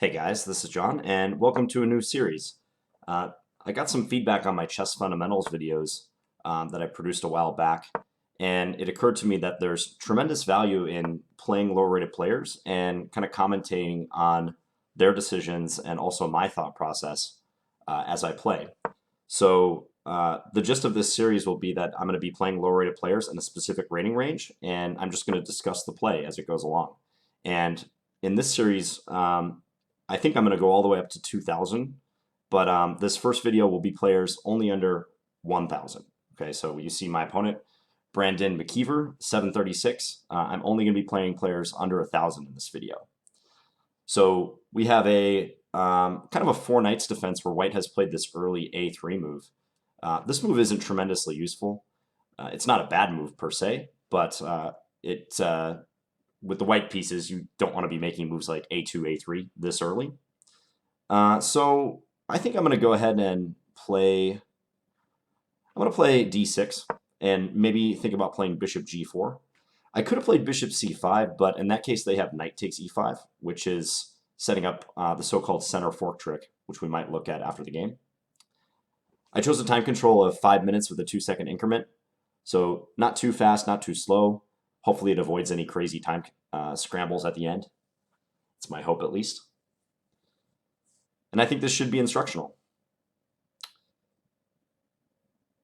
Hey guys, this is John, and welcome to a new series. Uh, I got some feedback on my chess fundamentals videos that I produced a while back, and it occurred to me that there's tremendous value in playing lower-rated players and kind of commentating on their decisions and also my thought process as I play. So the gist of this series will be that I'm going to be playing lower-rated players in a specific rating range, and I'm just going to discuss the play as it goes along. And in this series, I think I'm going to go all the way up to 2,000, but this first video will be players only under 1,000. Okay, so you see my opponent, Brandon McKeever, 736. I'm only going to be playing players under 1,000 in this video. So we have a kind of a four knights defense where White has played this early A3 move. This move isn't tremendously useful. It's not a bad move per se, but with the white pieces, you don't want to be making moves like A2, A3 this early. So I think I'm going to go ahead and play. I'm going to play D6 and maybe think about playing Bishop G4. I could have played Bishop C5, but in that case, they have Knight takes E5, which is setting up the so-called center fork trick, which we might look at after the game. I chose a time control of 5 minutes with a 2-second increment, so not too fast, not too slow. Hopefully it avoids any crazy time scrambles at the end. It's my hope, at least. And I think this should be instructional.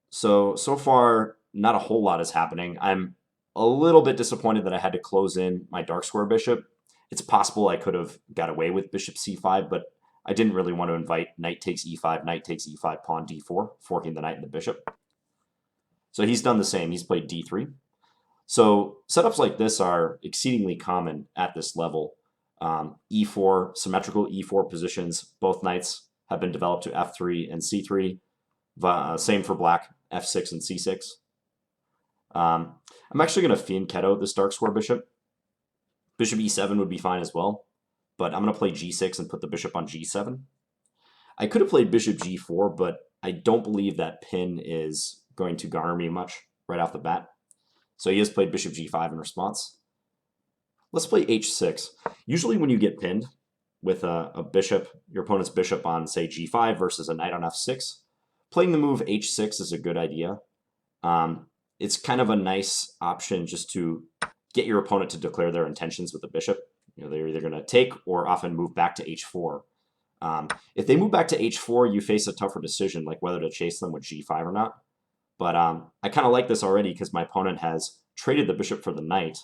So far, not a whole lot is happening. I'm a little bit disappointed that I had to close in my dark square bishop. It's possible I could have got away with bishop c5, but I didn't really want to invite knight takes e5, knight takes e5, pawn d4, forking the knight and the bishop. So he's done the same. He's played d3. So setups like this are exceedingly common at this level. E4, symmetrical E4 positions, both knights have been developed to F3 and C3. Same for black, F6 and C6. I'm actually going to fianchetto this dark square bishop. Bishop E7 would be fine as well, but I'm going to play G6 and put the bishop on G7. I could have played bishop G4, but I don't believe that pin is going to garner me much right off the bat. So he has played bishop G5 in response. Let's play H6. Usually when you get pinned with a bishop, your opponent's bishop on, say, G5 versus a knight on F6, playing the move H6 is a good idea. It's kind of a nice option just to get your opponent to declare their intentions with the bishop. You know, they're either going to take or often move back to H4. If they move back to H4, you face a tougher decision, like whether to chase them with G5 or not. But I kind of like this already because my opponent has traded the bishop for the knight,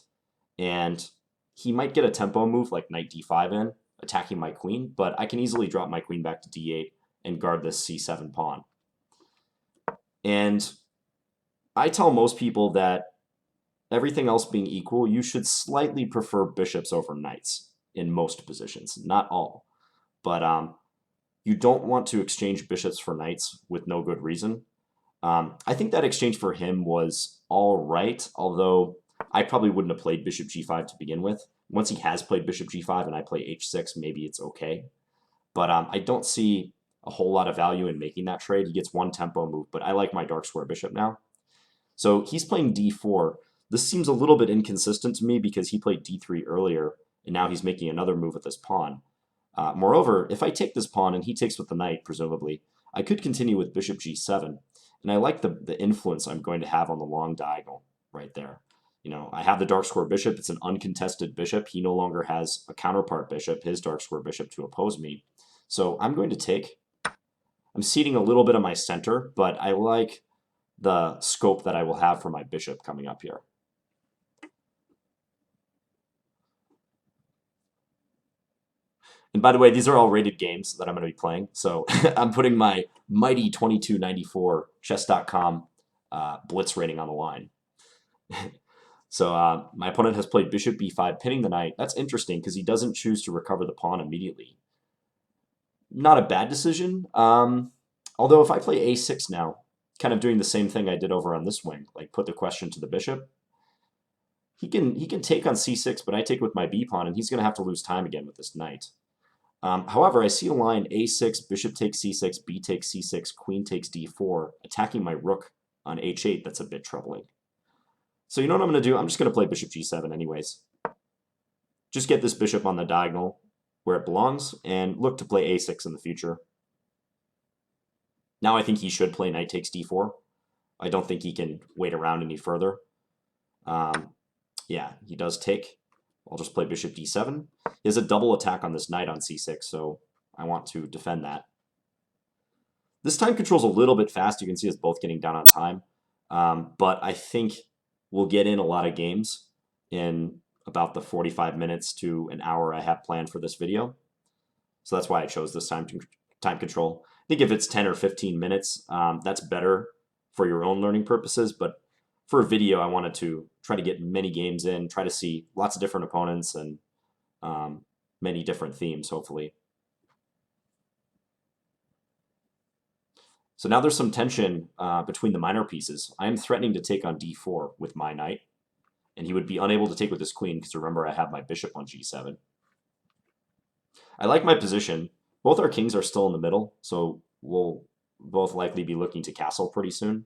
and he might get a tempo move like knight d5 in, attacking my queen, but I can easily drop my queen back to d8 and guard this c7 pawn. And I tell most people that everything else being equal, you should slightly prefer bishops over knights in most positions, not all. But you don't want to exchange bishops for knights with no good reason. I think that exchange for him was all right, although I probably wouldn't have played bishop g5 to begin with. Once he has played bishop g5 and I play h6, maybe it's okay. But I don't see a whole lot of value in making that trade. He gets one tempo move, but I like my dark square bishop now. So he's playing d4. This seems a little bit inconsistent to me because he played d3 earlier, and now he's making another move with this pawn. Moreover, if I take this pawn and he takes with the knight, presumably, I could continue with bishop g7. And I like the influence I'm going to have on the long diagonal right there. You know, I have the dark square bishop. It's an uncontested bishop. He no longer has a counterpart bishop, his dark square bishop, to oppose me. So I'm going to take. I'm ceding a little bit of my center, but I like the scope that I will have for my bishop coming up here. And by the way, these are all rated games that I'm going to be playing. So I'm putting my mighty 2294 chess.com blitz rating on the line. So my opponent has played bishop b5, pinning the knight. That's interesting because he doesn't choose to recover the pawn immediately. Not a bad decision. Although if I play a6 now, kind of doing the same thing I did over on this wing, like put the question to the bishop, he can take on c6, but I take with my b pawn, and he's going to have to lose time again with this knight. However, I see a line a6, bishop takes c6, b takes c6, queen takes d4, attacking my rook on h8. That's a bit troubling. So you know what I'm going to do? I'm just going to play bishop g7 anyways. Just get this bishop on the diagonal, where it belongs and look to play a6 in the future. Now I think he should play knight takes d4. I don't think he can wait around any further. Yeah, he does take. I'll just play bishop d7. He has a double attack on this knight on c6, so I want to defend that. This time control's a little bit fast. You can see us both getting down on time. But I think we'll get in a lot of games in about the 45 minutes to an hour I have planned for this video. So that's why I chose this time control. I think if it's 10 or 15 minutes, that's better for your own learning purposes. But for a video, I wanted to try to get many games in, try to see lots of different opponents and many different themes, hopefully. So now there's some tension between the minor pieces. I am threatening to take on d4 with my knight, and he would be unable to take with his queen because remember I have my bishop on g7. I like my position. Both our kings are still in the middle, so we'll both likely be looking to castle pretty soon.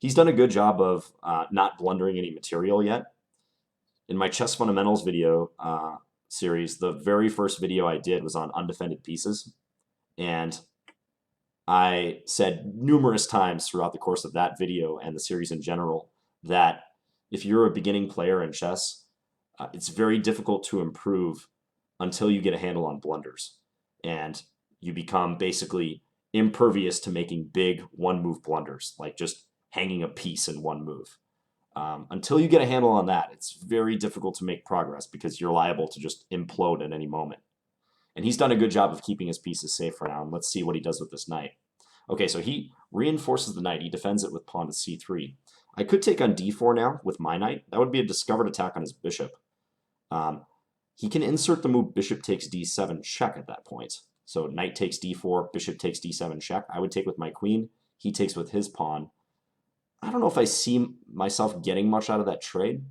He's done a good job of not blundering any material yet. In my chess fundamentals video series, the very first video I did was on undefended pieces. And I said numerous times throughout the course of that video and the series in general that if you're a beginning player in chess, it's very difficult to improve until you get a handle on blunders. And you become basically impervious to making big one-move blunders, like just hanging a piece in one move. Until you get a handle on that, it's very difficult to make progress because you're liable to just implode at any moment. And he's done a good job of keeping his pieces safe for now. And let's see what he does with this knight. Okay, so he reinforces the knight. He defends it with pawn to c3. I could take on d4 now with my knight. That would be a discovered attack on his bishop. He can insert the move bishop takes d7 check at that point. So knight takes d4, bishop takes d7 check. I would take with my queen. He takes with his pawn. I don't know if I see myself getting much out of that trade.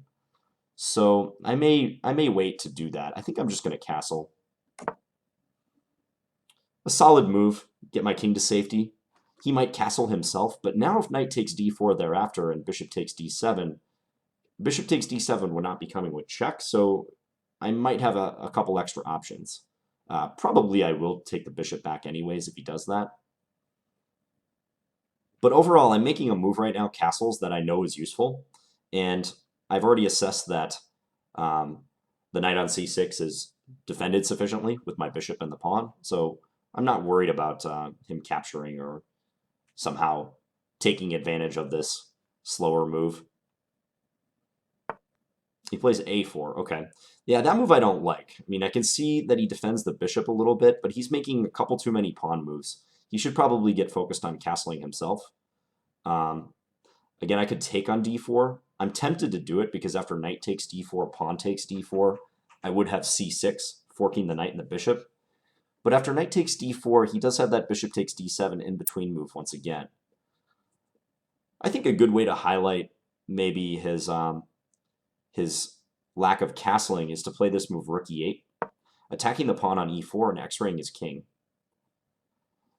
So I may wait to do that. I think I'm just going to castle. A solid move, get my king to safety. He might castle himself, but now if knight takes d4 thereafter and bishop takes d7 would not be coming with check, so I might have a couple extra options. Probably I will take the bishop back anyways if he does that. But overall, I'm making a move right now, castles, that I know is useful, and I've already assessed that the knight on c6 is defended sufficiently with my bishop and the pawn, so I'm not worried about him capturing or somehow taking advantage of this slower move. He plays a4. Okay. Yeah, that move I don't like. I mean, I can see that he defends the bishop a little bit, but he's making a couple too many pawn moves. He should probably get focused on castling himself. Again, I could take on d4. I'm tempted to do it because after knight takes d4, pawn takes d4, I would have c6, forking the knight and the bishop. But after knight takes d4, he does have that bishop takes d7 in between move once again. I think a good way to highlight maybe his lack of castling is to play this move rook e8, attacking the pawn on e4 and x-raying his king.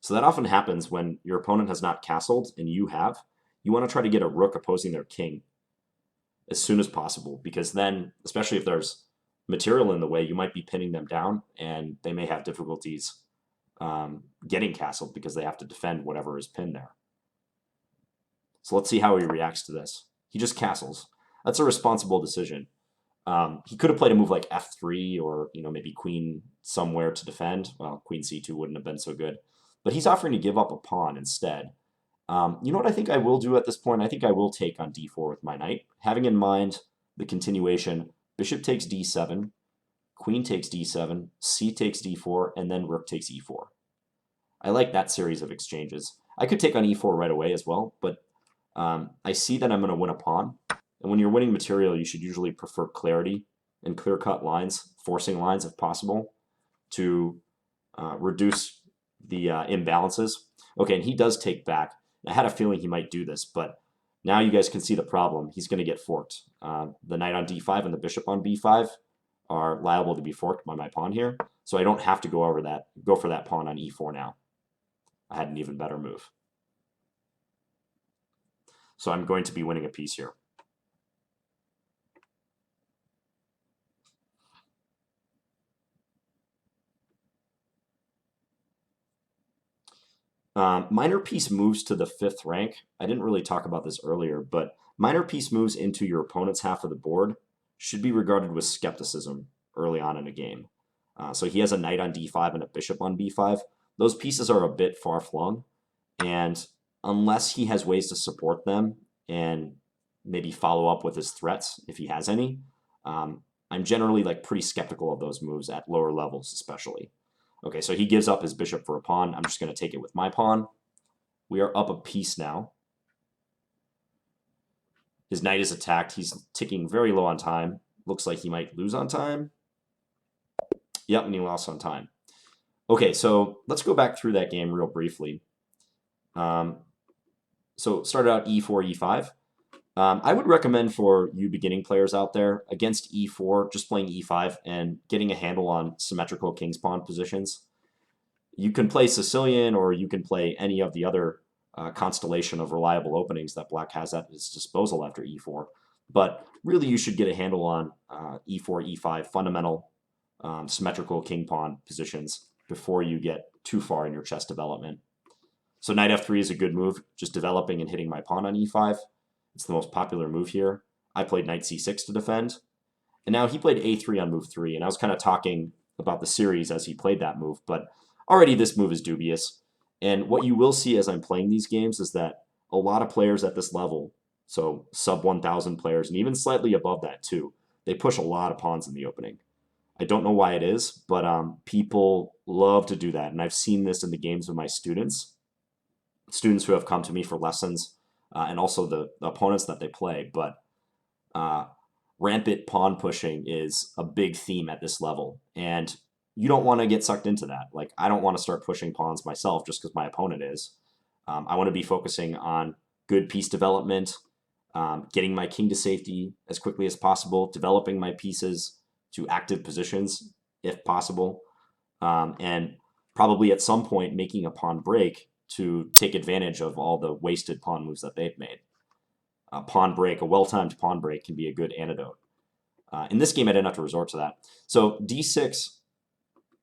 So that often happens when your opponent has not castled and you have. You want to try to get a rook opposing their king as soon as possible, because then, especially if there's material in the way, you might be pinning them down and they may have difficulties getting castled because they have to defend whatever is pinned there. So let's see how he reacts to this. He just castles. That's a responsible decision. He could have played a move like f3 or maybe queen somewhere to defend. Well, queen c2 wouldn't have been so good. But he's offering to give up a pawn instead. You know what I think I will do at this point? I think I will take on d4 with my knight, having in mind the continuation. Bishop takes d7, queen takes d7, c takes d4, and then rook takes e4. I like that series of exchanges. I could take on e4 right away as well, but I see that I'm going to win a pawn. And when you're winning material, you should usually prefer clarity and clear-cut lines, forcing lines if possible, to reduce the imbalances. Okay, and he does take back. I had a feeling he might do this, but now you guys can see the problem. He's going to get forked. The knight on d5 and the bishop on b5 are liable to be forked by my pawn here, so I don't have to go for that pawn on e4 now. I had an even better move. So I'm going to be winning a piece here. Minor piece moves to the 5th rank. I didn't really talk about this earlier, but minor piece moves into your opponent's half of the board should be regarded with skepticism early on in a game. So he has a knight on d5 and a bishop on b5. Those pieces are a bit far flung, and unless he has ways to support them and maybe follow up with his threats if he has any, I'm generally like pretty skeptical of those moves at lower levels, especially. Okay, so he gives up his bishop for a pawn. I'm just going to take it with my pawn. We are up a piece now. His knight is attacked. He's ticking very low on time. Looks like he might lose on time. Yep, and he lost on time. Okay, so let's go back through that game real briefly. So started out e4, e5. I would recommend for you beginning players out there against e4, just playing e5 and getting a handle on symmetrical king's pawn positions. You can play Sicilian or you can play any of the other constellation of reliable openings that black has at its disposal after e4. But really you should get a handle on e4, e5, fundamental symmetrical king pawn positions before you get too far in your chess development. So knight f3 is a good move, just developing and hitting my pawn on e5. It's the most popular move here. I played knight c6 to defend. And now he played a3 on move 3, and I was kind of talking about the series as he played that move, but already this move is dubious. And what you will see as I'm playing these games is that a lot of players at this level, so sub 1,000 players, and even slightly above that too, they push a lot of pawns in the opening. I don't know why it is, but people love to do that. And I've seen this in the games of my students who have come to me for lessons, and also the opponents that they play. But rampant pawn pushing is a big theme at this level. And you don't want to get sucked into that. Like, I don't want to start pushing pawns myself just because my opponent is. I want to be focusing on good piece development, getting my king to safety as quickly as possible, developing my pieces to active positions if possible, and probably at some point making a pawn break to take advantage of all the wasted pawn moves that they've made. A pawn break, a well-timed pawn break can be a good antidote. In this game, I didn't have to resort to that. So d6,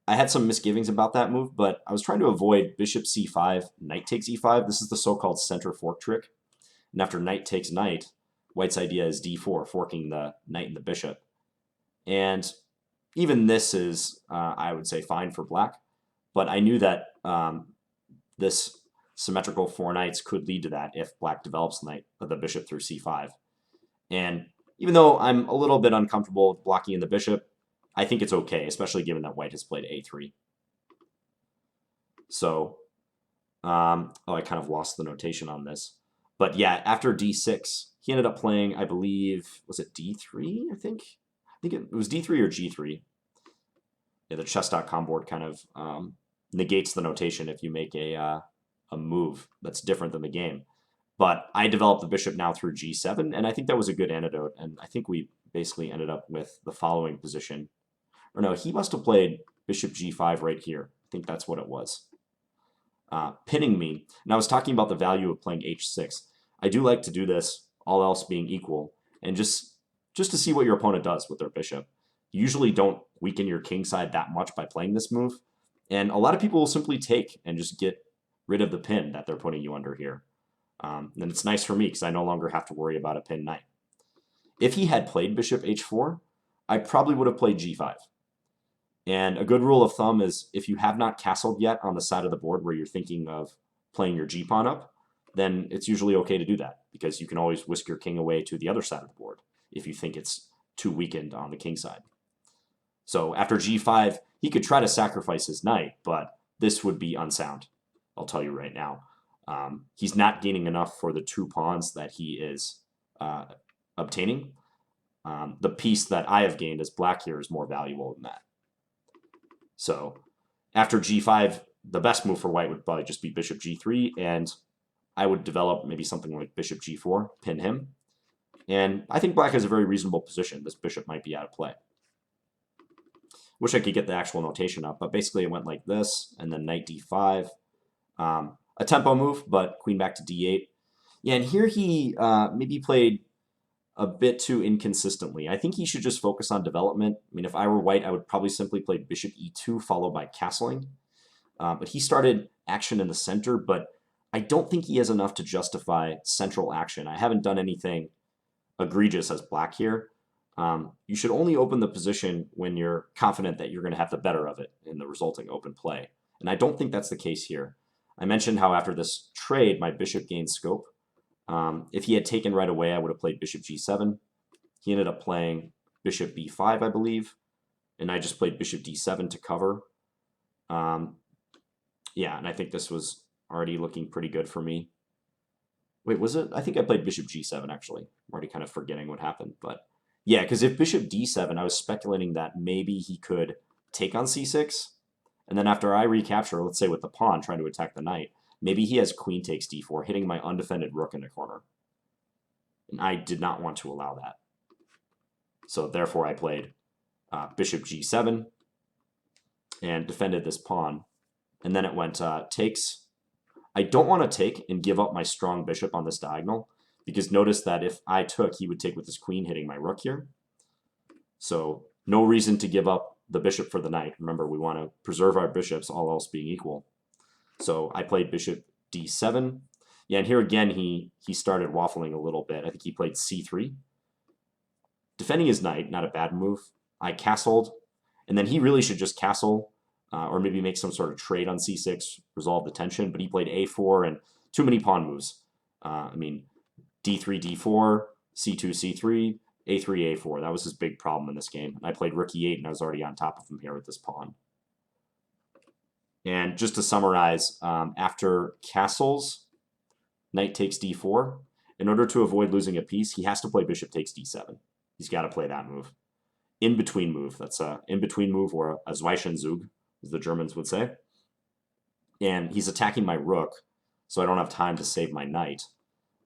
I had some misgivings about that move, but I was trying to avoid bishop c5, knight takes e5. This is the so-called center fork trick. And after knight takes knight, white's idea is d4, forking the knight and the bishop. And even this is, I would say, fine for black. But I knew that this symmetrical 4 knights could lead to that if black develops the bishop through c5. And even though I'm a little bit uncomfortable with blocking in the bishop, I think it's okay, especially given that white has played a3. So, I kind of lost the notation on this. But yeah, after d6, he ended up playing, I believe, was it d3, I think? I think it was d3 or g3. Yeah, the chess.com board kind of negates the notation if you make a move that's different than the game. But I developed the bishop now through g7, and I think that was a good antidote. And I think we basically ended up with the following position. Or no, he must have played bishop g5 right here. I think that's what it was. Pinning me. And I was talking about the value of playing h6. I do like to do this, all else being equal, and just to see what your opponent does with their bishop. You usually don't weaken your king side that much by playing this move. And a lot of people will simply take and just get rid of the pin that they're putting you under here. And it's nice for me because I no longer have to worry about a pin knight. If he had played bishop h4, I probably would have played g5. And a good rule of thumb is if you have not castled yet on the side of the board where you're thinking of playing your g-pawn up, then it's usually okay to do that because you can always whisk your king away to the other side of the board if you think it's too weakened on the king side. So after g5, he could try to sacrifice his knight, but this would be unsound. I'll tell you right now. He's not gaining enough for the 2 pawns that he is obtaining. The piece that I have gained as black here is more valuable than that. So after g5, the best move for white would probably just be bishop g3, and I would develop maybe something like bishop g4, pin him. And I think black has a very reasonable position. This bishop might be out of play. Wish I could get the actual notation up, but basically it went like this, and then knight d5. A tempo move, but queen back to d8. Yeah, and here he maybe played a bit too inconsistently. I think he should just focus on development. I mean, if I were white, I would probably simply play bishop e2 followed by castling. But he started action in the center, but I don't think he has enough to justify central action. I haven't done anything egregious as black here. You should only open the position when you're confident that you're going to have the better of it in the resulting open play. And I don't think that's the case here. I mentioned how after this trade, my bishop gained scope. If he had taken right away, I would have played bishop g7. He ended up playing bishop b5, I believe, and I just played bishop d7 to cover. Yeah, and I think this was already looking pretty good for me. Wait, was it? I think I played bishop g7, actually. I'm already kind of forgetting what happened. But yeah, because if bishop d7, I was speculating that maybe he could take on c6. And then after I recapture, let's say with the pawn, trying to attack the knight, maybe he has queen takes d4, hitting my undefended rook in the corner. And I did not want to allow that. So therefore I played bishop g7 and defended this pawn. And then it went takes. I don't want to take and give up my strong bishop on this diagonal, because notice that if I took, he would take with his queen, hitting my rook here. So no reason to give up the bishop for the knight. Remember, we want to preserve our bishops, all else being equal. So I played bishop d7. Yeah, and here again, he started waffling a little bit. I think he played c3. Defending his knight, not a bad move. I castled, and then he really should just castle, or maybe make some sort of trade on c6, resolve the tension, but he played a4 and too many pawn moves. I mean, d3, d4, c2, c3, a3, a4. That was his big problem in this game. And I played rook e8, and I was already on top of him here with this pawn. And just to summarize, after castles, knight takes d4. In order to avoid losing a piece, he has to play bishop takes d7. He's got to play that move. In-between move. That's an in-between move, or a Zwischenzug, as the Germans would say. And he's attacking my rook, so I don't have time to save my knight.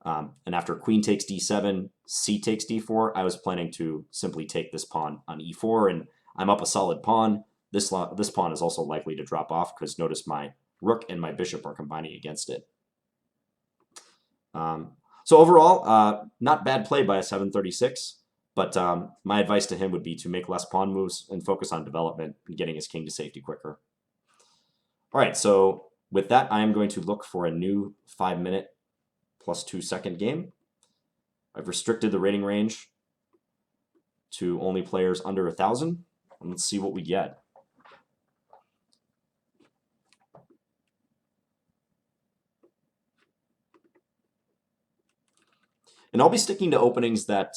And after queen takes d7, c takes d4, I was planning to simply take this pawn on e4, and I'm up a solid pawn. This pawn is also likely to drop off, because notice my rook and my bishop are combining against it. So overall, not bad play by a 736, but my advice to him would be to make less pawn moves and focus on development and getting his king to safety quicker. All right, so with that, I am going to look for a new 5-minute plus 2-second game. I've restricted the rating range to only players under 1,000, and let's see what we get. And I'll be sticking to openings that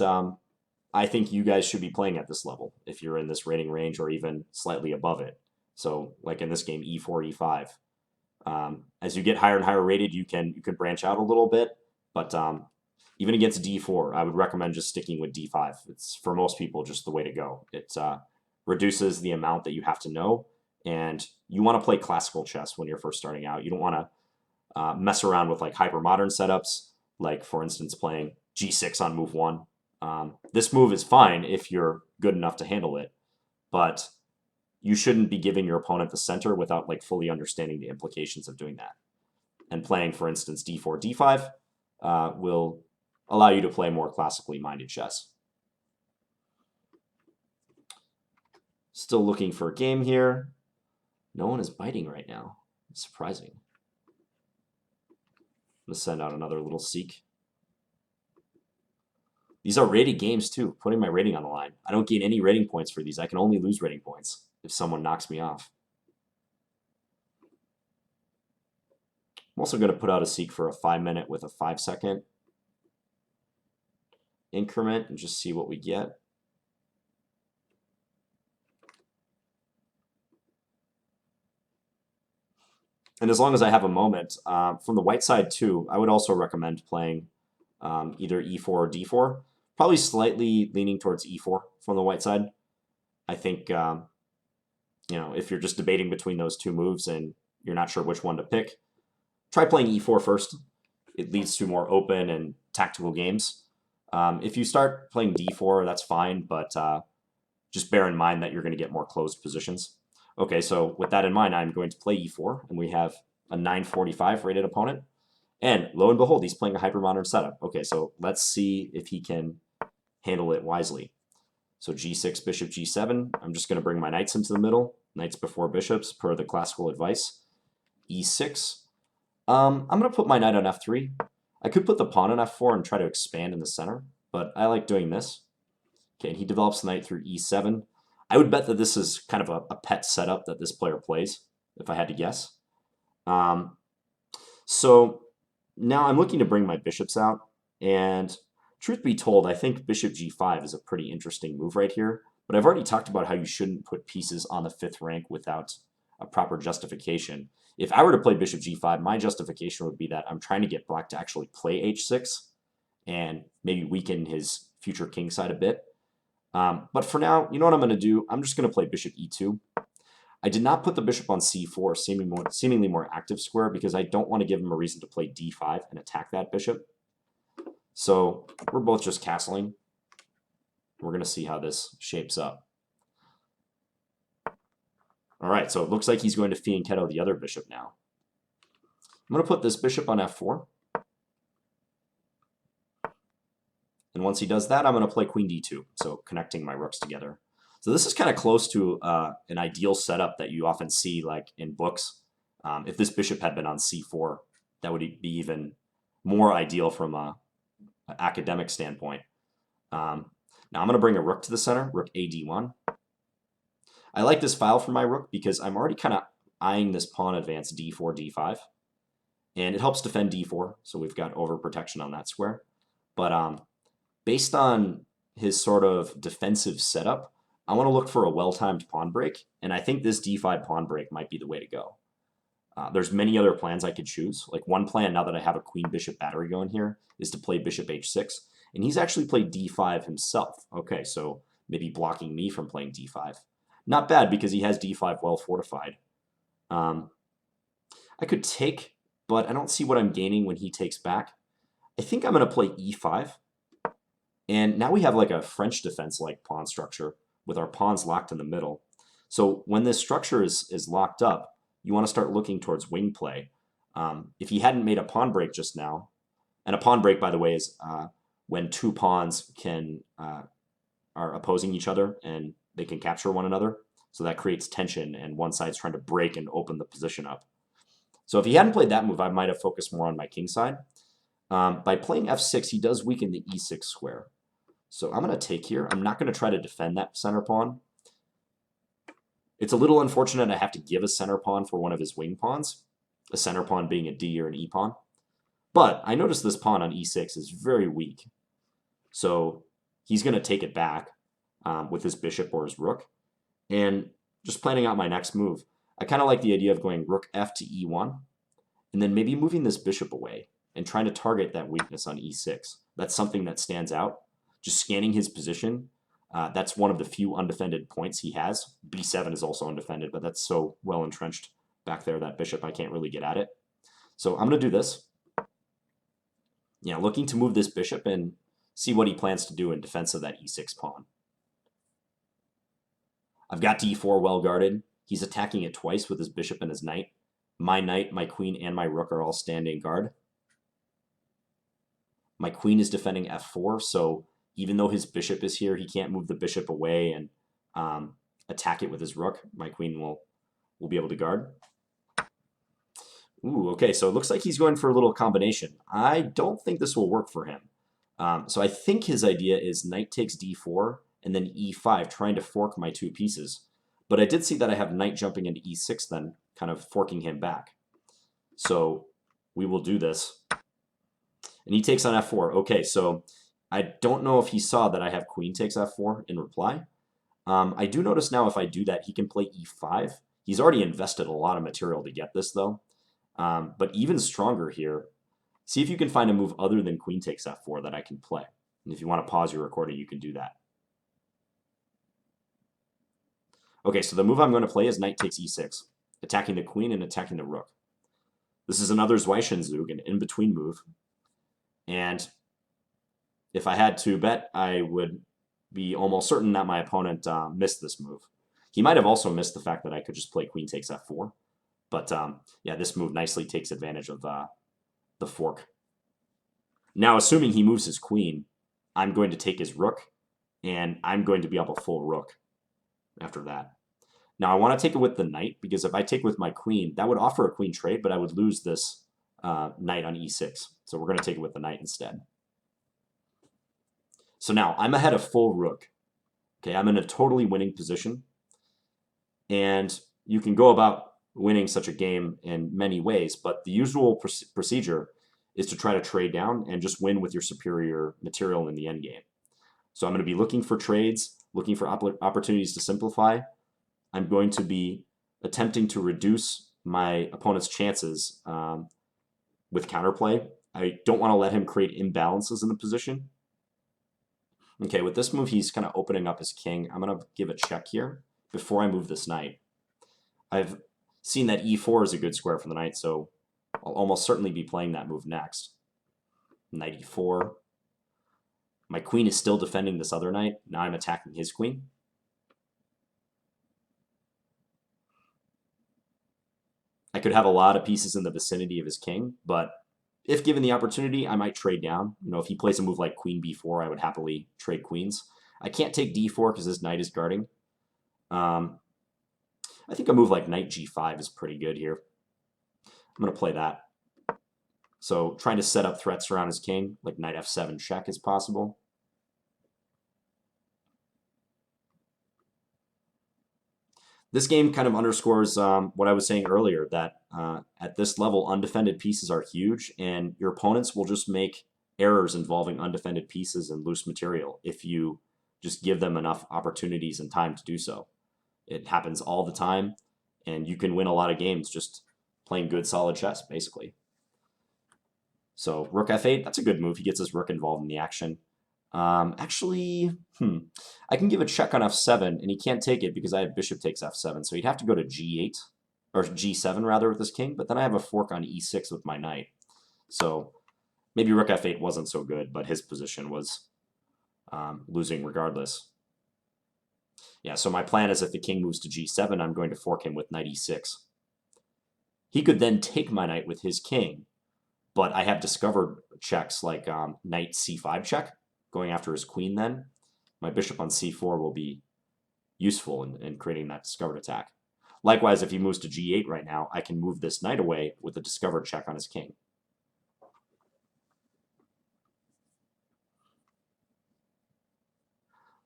I think you guys should be playing at this level, if you're in this rating range or even slightly above it. So like in this game, e4, e5. As you get higher and higher rated, you can branch out a little bit, but even against d4, I would recommend just sticking with d5. It's, for most people, just the way to go. It reduces the amount that you have to know, and you want to play classical chess when you're first starting out. You don't want to mess around with like hyper-modern setups, like, for instance, playing g6 on move 1. This move is fine if you're good enough to handle it, but you shouldn't be giving your opponent the center without like fully understanding the implications of doing that. And playing, for instance, d4, d5 will allow you to play more classically minded chess. Still looking for a game here. No one is biting right now. It's surprising. I'm going to send out another little seek. These are rated games too, putting my rating on the line. I don't gain any rating points for these. I can only lose rating points if someone knocks me off. I'm also going to put out a seek for a 5-minute with a 5-second increment and just see what we get. And as long as I have a moment, from the white side too, I would also recommend playing either e4 or d4. Probably slightly leaning towards e4 from the white side. I think, you know, if you're just debating between those two moves and you're not sure which one to pick, try playing e4 first. It leads to more open and tactical games. If you start playing d4, that's fine, but just bear in mind that you're going to get more closed positions. Okay, so with that in mind, I'm going to play e4, and we have a 945 rated opponent. And lo and behold, he's playing a hypermodern setup. Okay, so let's see if he can handle it wisely. So g6, bishop g7. I'm just going to bring my knights into the middle. Knights before bishops, per the classical advice. e6. I'm going to put my knight on f3. I could put the pawn on f4 and try to expand in the center, but I like doing this. Okay, and he develops the knight through e7. I would bet that this is kind of a pet setup that this player plays, if I had to guess. So now I'm looking to bring my bishops out, and truth be told, I think bishop g5 is a pretty interesting move right here, but I've already talked about how you shouldn't put pieces on the 5th rank without a proper justification. If I were to play bishop g5, my justification would be that I'm trying to get black to actually play h6 and maybe weaken his future king side a bit. But for now, you know what I'm going to do? I'm just going to play bishop e2. I did not put the bishop on c4, seemingly more active square, because I don't want to give him a reason to play d5 and attack that bishop. So we're both just castling. We're going to see how this shapes up. All right, so it looks like he's going to fianchetto the other bishop now. I'm going to put this bishop on f4. And once he does that, I'm going to play queen d2, so connecting my rooks together. So this is kind of close to an ideal setup that you often see like in books. If this bishop had been on c4, that would be even more ideal from an academic standpoint. Now I'm going to bring a rook to the center, rook a d1. I like this file for my rook because I'm already kind of eyeing this pawn advance d4, d5. And it helps defend d4, so we've got overprotection on that square. But based on his sort of defensive setup, I want to look for a well-timed pawn break, and I think this d5 pawn break might be the way to go. There's many other plans I could choose. Like one plan, now that I have a queen-bishop battery going here, is to play bishop h6, and he's actually played d5 himself. Okay, so maybe blocking me from playing d5. Not bad, because he has d5 well fortified. I could take, but I don't see what I'm gaining when he takes back. I think I'm going to play e5, and now we have like a French defense-like pawn structure, with our pawns locked in the middle. So when this structure is locked up, you want to start looking towards wing play. If he hadn't made a pawn break just now, and a pawn break, by the way, is when two pawns are opposing each other and they can capture one another. So that creates tension, and one side's trying to break and open the position up. So if he hadn't played that move, I might have focused more on my king side. By playing f6, he does weaken the e6 square. So I'm going to take here. I'm not going to try to defend that center pawn. It's a little unfortunate I have to give a center pawn for one of his wing pawns, a center pawn being a d or an e pawn. But I notice this pawn on e6 is very weak. So he's going to take it back with his bishop or his rook. And just planning out my next move, I kind of like the idea of going rook f to e1, and then maybe moving this bishop away and trying to target that weakness on e6. That's something that stands out. Just scanning his position, that's one of the few undefended points he has. b7 is also undefended, but that's so well entrenched back there, that bishop, I can't really get at it. So I'm going to do this. Yeah, looking to move this bishop and see what he plans to do in defense of that e6 pawn. I've got d4 well guarded. He's attacking it twice with his bishop and his knight. My knight, my queen, and my rook are all standing guard. My queen is defending f4, so even though his bishop is here, he can't move the bishop away and attack it with his rook. My queen will be able to guard. Ooh, okay, so it looks like he's going for a little combination. I don't think this will work for him. So I think his idea is knight takes d4 and then e5, trying to fork my two pieces. But I did see that I have knight jumping into e6 then, kind of forking him back. So we will do this. And he takes on f4. Okay, so I don't know if he saw that I have queen takes f4 in reply. I do notice now if I do that, he can play e5. He's already invested a lot of material to get this, though. But even stronger here, see if you can find a move other than queen takes f4 that I can play. And if you want to pause your recording, you can do that. Okay, so the move I'm going to play is knight takes e6, attacking the queen and attacking the rook. This is another Zwischenzug, an in-between move. And if I had to bet, I would be almost certain that my opponent missed this move. He might have also missed the fact that I could just play queen takes f4. But yeah, this move nicely takes advantage of the fork. Now, assuming he moves his queen, I'm going to take his rook, and I'm going to be up a full rook after that. Now I want to take it with the knight, because if I take with my queen, that would offer a queen trade, but I would lose this knight on e6. So we're going to take it with the knight instead. So now I'm ahead of full rook. Okay, I'm in a totally winning position. And you can go about winning such a game in many ways, but the usual procedure is to try to trade down and just win with your superior material in the endgame. So I'm going to be looking for trades, looking for opportunities to simplify. I'm going to be attempting to reduce my opponent's chances with counterplay. I don't want to let him create imbalances in the position. Okay, with this move, he's kind of opening up his king. I'm going to give a check here before I move this knight. I've seen that e4 is a good square for the knight, so I'll almost certainly be playing that move next. Knight e4. My queen is still defending this other knight. Now I'm attacking his queen. I could have a lot of pieces in the vicinity of his king, but if given the opportunity, I might trade down. You know, if he plays a move like queen b4, I would happily trade queens. I can't take d4 because this knight is guarding. I think a move like knight g5 is pretty good here. I'm going to play that. So trying to set up threats around his king, like knight f7 check is possible. This game kind of underscores what I was saying earlier, that at this level, undefended pieces are huge, and your opponents will just make errors involving undefended pieces and loose material if you just give them enough opportunities and time to do so. It happens all the time, and you can win a lot of games just playing good, solid chess, basically. So rook f8, that's a good move. He gets his rook involved in the action. Actually, I can give a check on f7, and he can't take it because I have bishop takes f7. So he'd have to go to g8, or g7 rather, with this king. But then I have a fork on e6 with my knight. So maybe rook f8 wasn't so good, but his position was losing regardless. Yeah, so my plan is if the king moves to g7, I'm going to fork him with knight e6. He could then take my knight with his king, but I have discovered checks like knight c5 check, going after his queen then. My bishop on c4 will be useful in creating that discovered attack. Likewise, if he moves to g8 right now, I can move this knight away with a discovered check on his king.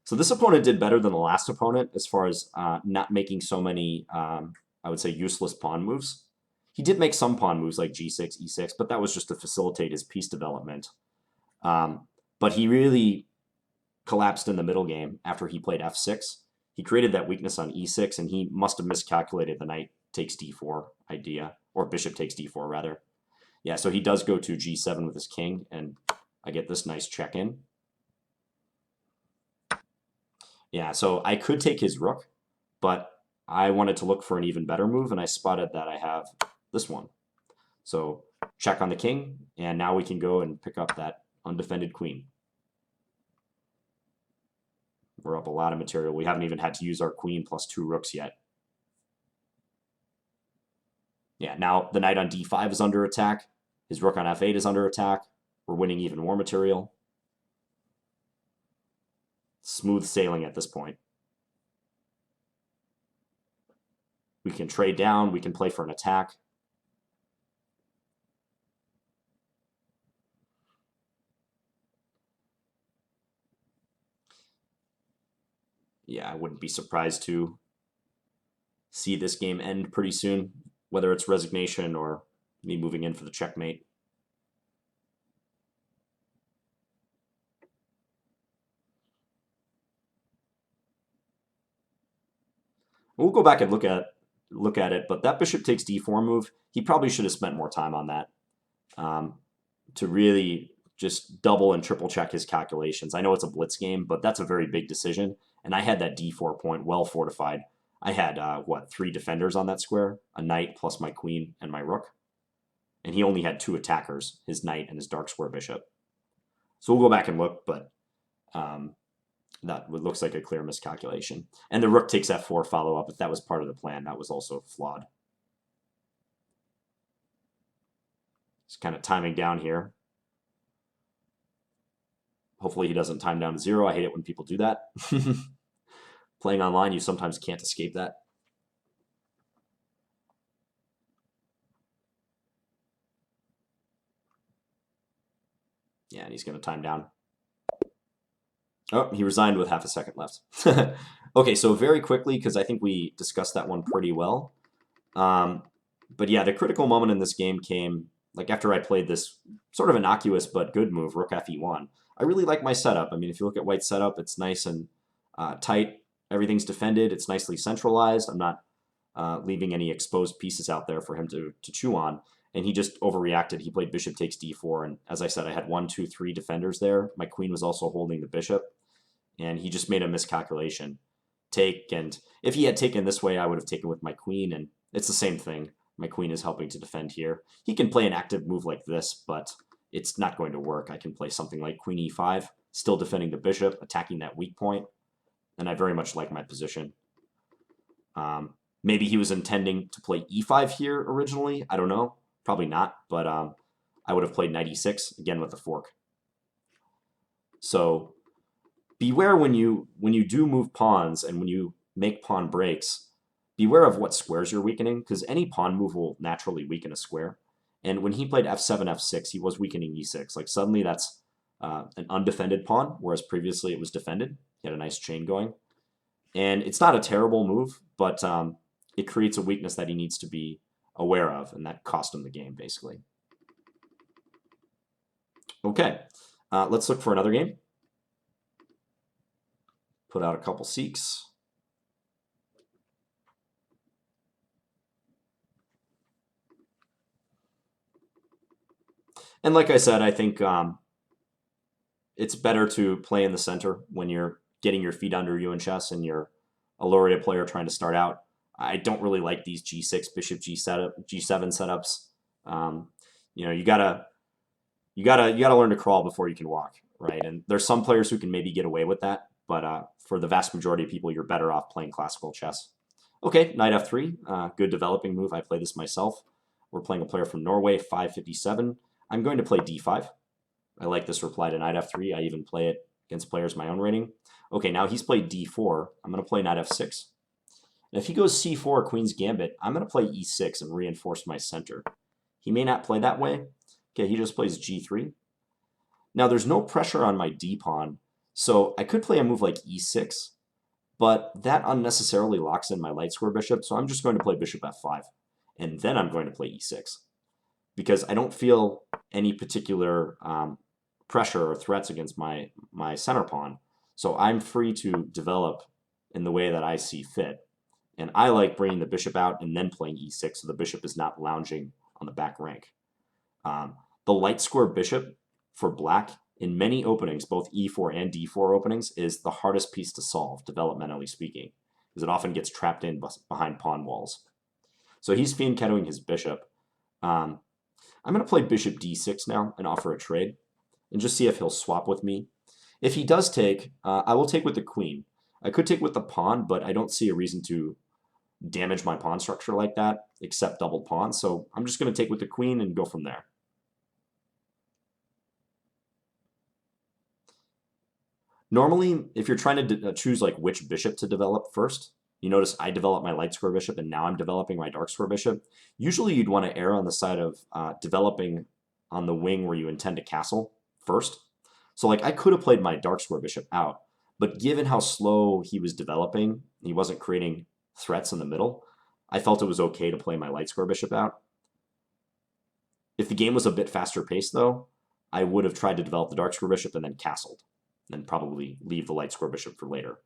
So this opponent did better than the last opponent as far as not making so many, I would say, useless pawn moves. He did make some pawn moves like g6, e6, but that was just to facilitate his piece development. But he really collapsed in the middle game after he played f6. He created that weakness on e6, and he must have miscalculated the knight takes d4 idea, or bishop takes d4 rather. Yeah, so he does go to g7 with his king, and I get this nice check in. Yeah, so I could take his rook, but I wanted to look for an even better move, and I spotted that I have this one. So check on the king, and now we can go and pick up that undefended queen. We're up a lot of material. We haven't even had to use our queen plus 2 rooks yet. Yeah, now the knight on d5 is under attack. His rook on f8 is under attack. We're winning even more material. Smooth sailing at this point. We can trade down. We can play for an attack. Yeah, I wouldn't be surprised to see this game end pretty soon, whether it's resignation or me moving in for the checkmate. We'll go back and look at it, but that bishop takes d4 move, he probably should have spent more time on that to really just double and triple check his calculations. I know it's a blitz game, but that's a very big decision, and I had that d4 point well fortified. I had, 3 defenders on that square, a knight plus my queen and my rook, and he only had 2 attackers, his knight and his dark square bishop. So we'll go back and look, but that looks like a clear miscalculation. And the rook takes f4 follow-up. If that was part of the plan, that was also flawed. Just kind of timing down here. Hopefully he doesn't time down to 0. I hate it when people do that. Playing online, you sometimes can't escape that. Yeah, and he's going to time down. Oh, he resigned with half a second left. Okay, so very quickly, because I think we discussed that one pretty well. But yeah, the critical moment in this game came like after I played this sort of innocuous but good move, Rook Fe1. I really like my setup. I mean, if you look at White's setup, it's nice and tight. Everything's defended. It's nicely centralized. I'm not leaving any exposed pieces out there for him to chew on. And he just overreacted. He played bishop takes d4. And as I said, I had 1, 2, 3 defenders there. My queen was also holding the bishop. And he just made a miscalculation. Take, and if he had taken this way, I would have taken with my queen. And it's the same thing. My queen is helping to defend here. He can play an active move like this, but it's not going to work. I can play something like queen e5, still defending the bishop, attacking that weak point. And I very much like my position. Maybe he was intending to play e5 here originally. I don't know. Probably not, but I would have played knight e6, again with the fork. So beware when you do move pawns and when you make pawn breaks, beware of what squares you're weakening, because any pawn move will naturally weaken a square. And when he played f7, f6, he was weakening e6. Like suddenly that's an undefended pawn, whereas previously it was defended. He had a nice chain going. And it's not a terrible move, but it creates a weakness that he needs to be aware of, and that cost him the game, basically. Okay, let's look for another game. Put out a couple seeks. And like I said, I think it's better to play in the center when you're getting your feet under you in chess and you're a laureate player trying to start out. I don't really like these g6, bishop g7 setups. You know, you gotta learn to crawl before you can walk, right? And there's some players who can maybe get away with that, but for the vast majority of people, you're better off playing classical chess. Okay, knight f3, good developing move. I play this myself. We're playing a player from Norway, 557. I'm going to play d5. I like this reply to knight f3. I even play it against players my own rating. Okay, now he's played d4. I'm going to play knight f6. And if he goes c4, queen's gambit, I'm going to play e6 and reinforce my center. He may not play that way. Okay, he just plays g3. Now there's no pressure on my d-pawn, so I could play a move like e6, but that unnecessarily locks in my light square bishop, so I'm just going to play bishop f5, and then I'm going to play e6, because I don't feel any particular pressure or threats against my center pawn, so I'm free to develop in the way that I see fit. And I like bringing the bishop out and then playing e6, so the bishop is not lounging on the back rank. The light square bishop for black in many openings, both e4 and d4 openings, is the hardest piece to solve, developmentally speaking, because it often gets trapped in behind pawn walls. So he's fianchettoing his bishop. I'm going to play bishop d6 now and offer a trade and just see if he'll swap with me. If he does take, I will take with the queen. I could take with the pawn, but I don't see a reason to damage my pawn structure like that, except double pawn. So I'm just going to take with the queen and go from there. Normally, if you're trying to choose like which bishop to develop first, you notice I develop my light square bishop and now I'm developing my dark square bishop. Usually you'd want to err on the side of developing on the wing where you intend to castle first. So like I could have played my dark square bishop out, but given how slow he was developing, he wasn't creating threats in the middle, I felt it was okay to play my light square bishop out. If the game was a bit faster paced though, I would have tried to develop the dark square bishop and then castled, and probably leave the light square bishop for later.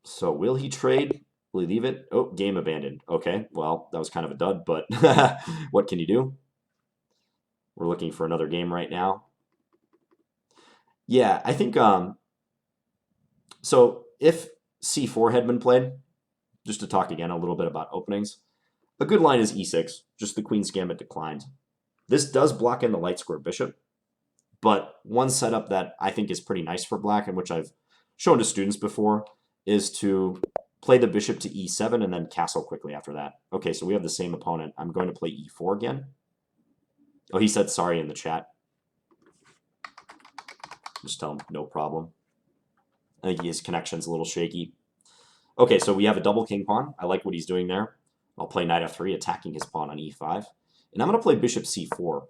So will he trade? Will he leave it? Oh, game abandoned. Okay, well, that was kind of a dud, but what can you do? We're looking for another game right now. Yeah, I think, so if c4 had been played, just to talk again a little bit about openings, a good line is e6, just the queen's gambit declined. This does block in the light square bishop, but one setup that I think is pretty nice for black, and which I've shown to students before, is to play the bishop to e7 and then castle quickly after that. Okay, so we have the same opponent. I'm going to play e4 again. Oh, he said sorry in the chat. Just tell him no problem. I think his connection's a little shaky. Okay, so we have a double king pawn. I like what he's doing there. I'll play knight f3, attacking his pawn on e5. And I'm going to play bishop c4.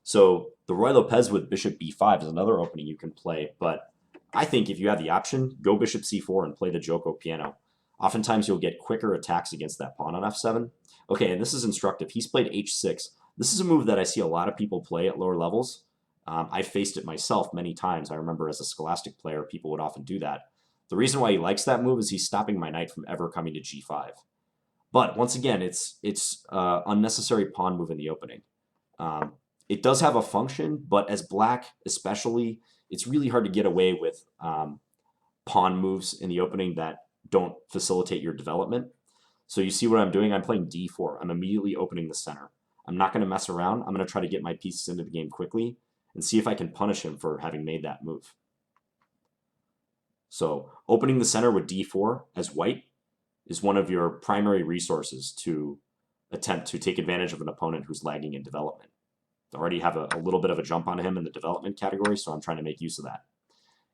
So the Roy Lopez with bishop b5 is another opening you can play, but I think if you have the option, go bishop c4 and play the Joko piano. Oftentimes you'll get quicker attacks against that pawn on f7. Okay, and this is instructive. He's played h6. This is a move that I see a lot of people play at lower levels. I've faced it myself many times. I remember as a Scholastic player, people would often do that. The reason why he likes that move is he's stopping my knight from ever coming to g5. But once again, it's unnecessary pawn move in the opening. It does have a function, but as black especially, it's really hard to get away with pawn moves in the opening that don't facilitate your development. So you see what I'm doing? I'm playing d4. I'm immediately opening the center. I'm not going to mess around. I'm going to try to get my pieces into the game quickly and see if I can punish him for having made that move. So opening the center with d4 as white is one of your primary resources to attempt to take advantage of an opponent who's lagging in development. I already have a little bit of a jump on him in the development category, so I'm trying to make use of that.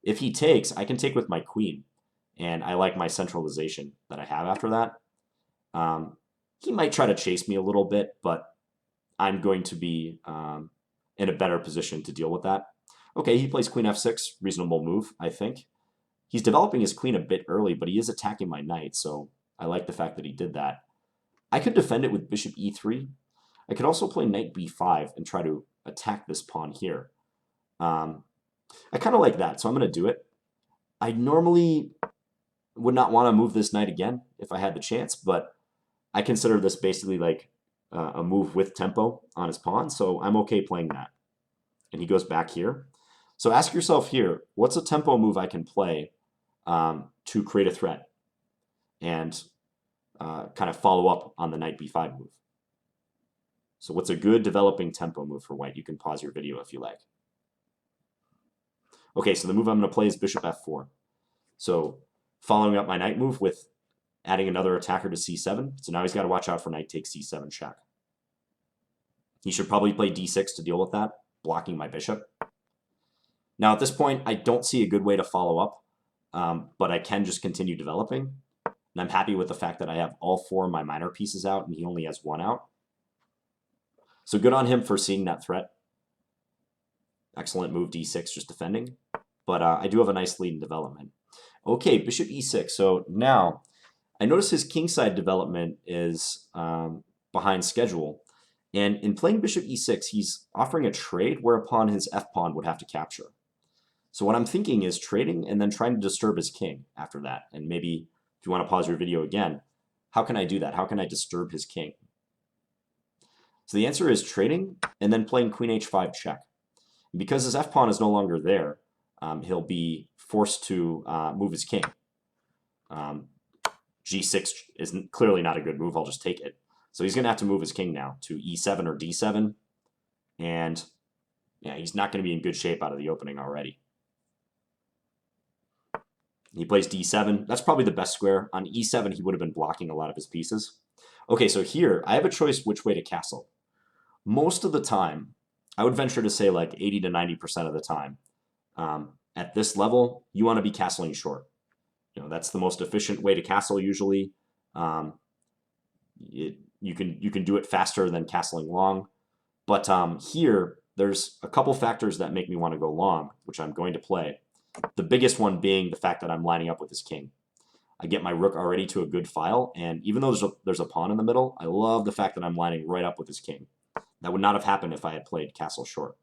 If he takes, I can take with my queen, and I like my centralization that I have after that. He might try to chase me a little bit, but I'm going to be in a better position to deal with that. Okay, he plays queen f6, reasonable move, I think. He's developing his queen a bit early, but he is attacking my knight, so I like the fact that he did that. I could defend it with bishop e3. I could also play knight b5 and try to attack this pawn here. I kind of like that, so I'm going to do it. I normally would not want to move this knight again if I had the chance, but I consider this basically like a move with tempo on his pawn, so I'm okay playing that. And he goes back here. So ask yourself here, what's a tempo move I can play to create a threat and kind of follow up on the knight b5 move? So what's a good developing tempo move for white? You can pause your video if you like. Okay, so the move I'm going to play is bishop f4. So following up my knight move with adding another attacker to c7. So now he's got to watch out for knight takes c7 check. He should probably play d6 to deal with that, blocking my bishop. Now at this point, I don't see a good way to follow up, but I can just continue developing. And I'm happy with the fact that I have all four of my minor pieces out and he only has one out. So good on him for seeing that threat. Excellent move, d6, just defending. But I do have a nice lead in development. Okay, bishop e6. So now I notice his kingside development is behind schedule. And in playing bishop e6, he's offering a trade whereupon his f-pawn would have to capture. So what I'm thinking is trading and then trying to disturb his king after that. And maybe if you want to pause your video again, how can I do that? How can I disturb his king? So the answer is trading and then playing queen h5 check. And because his f-pawn is no longer there, he'll be forced to move his king. G6 is clearly not a good move. I'll just take it. So he's going to have to move his king now to e7 or d7. And yeah, he's not going to be in good shape out of the opening already. He plays d7. That's probably the best square. On e7, he would have been blocking a lot of his pieces. Okay, so here, I have a choice which way to castle. Most of the time, I would venture to say like 80 to 90% of the time, at this level, you want to be castling short. You know, that's the most efficient way to castle usually. You can do it faster than castling long. But here, there's a couple factors that make me want to go long, which I'm going to play. The biggest one being the fact that I'm lining up with his king. I get my rook already to a good file, and even though there's a pawn in the middle, I love the fact that I'm lining right up with his king. That would not have happened if I had played castle short.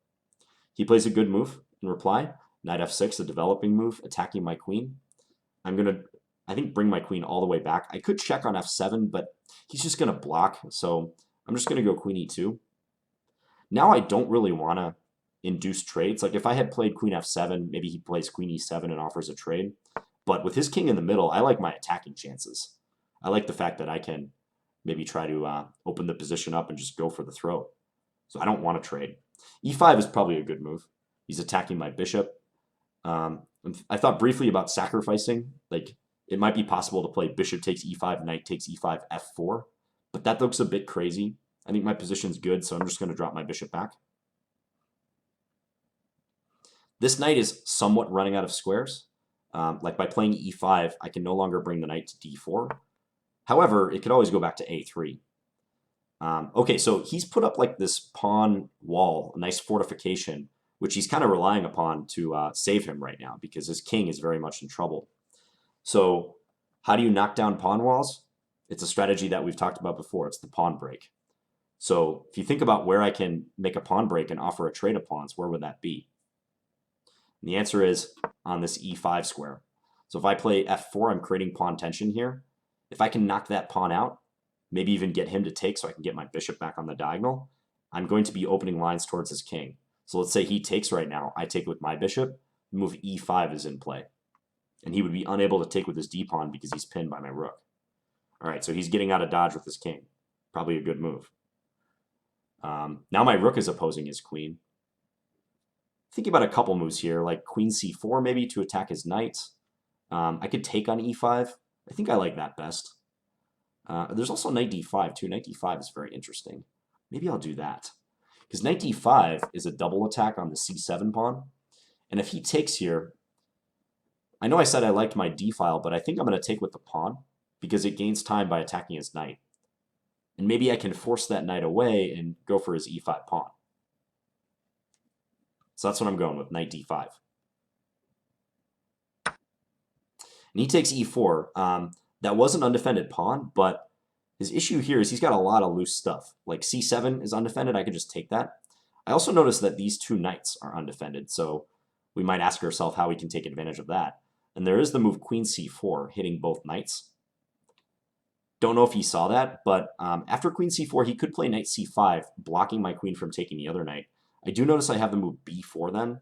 He plays a good move in reply. Knight f6, a developing move, attacking my queen. I'm going to, I think, bring my queen all the way back. I could check on f7, but he's just going to block, so I'm just going to go queen e2. Now I don't really want to induce trades. Like if I had played queen f7, maybe he plays queen e7 and offers a trade. But with his king in the middle, I like my attacking chances. I like the fact that I can maybe try to open the position up and just go for the throat. So I don't want to trade. e5 is probably a good move. He's attacking my bishop. I thought briefly about sacrificing. Like it might be possible to play bishop takes e5, knight takes e5, f4. But that looks a bit crazy. I think my position's good, so I'm just going to drop my bishop back. This knight is somewhat running out of squares. Like by playing e5, I can no longer bring the knight to d4. However, it could always go back to a3. Okay, so he's put up like this pawn wall, a nice fortification, which he's kind of relying upon to save him right now because his king is very much in trouble. So how do you knock down pawn walls? It's a strategy that we've talked about before. It's the pawn break. So if you think about where I can make a pawn break and offer a trade of pawns, where would that be? And the answer is on this e5 square. So if I play f4, I'm creating pawn tension here. If I can knock that pawn out, maybe even get him to take so I can get my bishop back on the diagonal, I'm going to be opening lines towards his king. So let's say he takes right now, I take with my bishop, move e5 is in play. And he would be unable to take with his d-pawn because he's pinned by my rook. All right, so he's getting out of dodge with his king. Probably a good move. Now my rook is opposing his queen. Thinking about a couple moves here, like queen c4 maybe to attack his knight. I could take on e5. I think I like that best. There's also knight d5 too. Knight d5 is very interesting. Maybe I'll do that. Because knight d5 is a double attack on the c7 pawn. And if he takes here, I know I said I liked my d file, but I think I'm going to take with the pawn because it gains time by attacking his knight. And maybe I can force that knight away and go for his e5 pawn. So that's what I'm going with, knight d5. And he takes e4. That was an undefended pawn, but his issue here is he's got a lot of loose stuff. Like c7 is undefended, I could just take that. I also noticed that these two knights are undefended, so we might ask ourselves how we can take advantage of that. And there is the move queen c4, hitting both knights. Don't know if he saw that, but after queen c4, he could play knight c5, blocking my queen from taking the other knight. I do notice I have the move b4 then.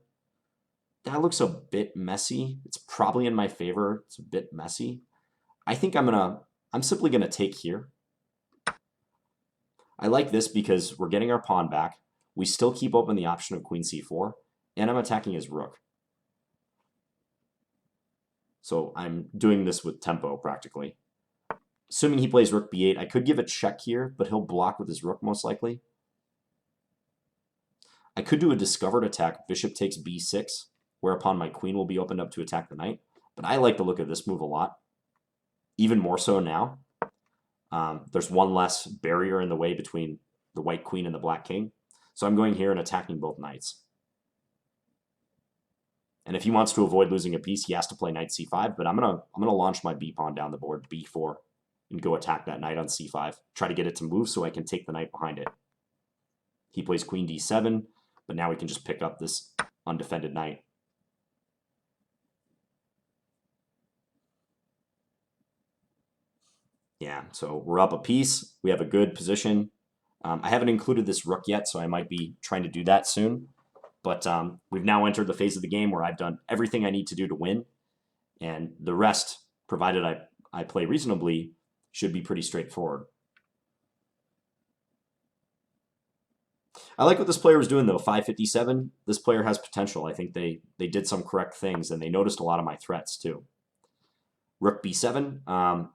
That looks a bit messy. It's probably in my favor. It's a bit messy. I think I'm simply gonna take here. I like this because we're getting our pawn back. We still keep open the option of queen c4, and I'm attacking his rook. So I'm doing this with tempo practically. Assuming he plays rook b8, I could give a check here, but he'll block with his rook most likely. I could do a discovered attack, bishop takes b6, whereupon my queen will be opened up to attack the knight. But I like the look of this move a lot, even more so now. There's one less barrier in the way between the white queen and the black king. So I'm going here and attacking both knights. And if he wants to avoid losing a piece, he has to play knight c5, but I'm gonna launch my b pawn down the board, b4, and go attack that knight on c5. Try to get it to move so I can take the knight behind it. He plays queen d7, but now we can just pick up this undefended knight. Yeah, so we're up a piece. We have a good position. I haven't included this rook yet, so I might be trying to do that soon. But we've now entered the phase of the game where I've done everything I need to do to win. And the rest, provided I play reasonably, should be pretty straightforward. I like what this player was doing, though. 557, this player has potential. I think they did some correct things, and they noticed a lot of my threats, too. Rook b7,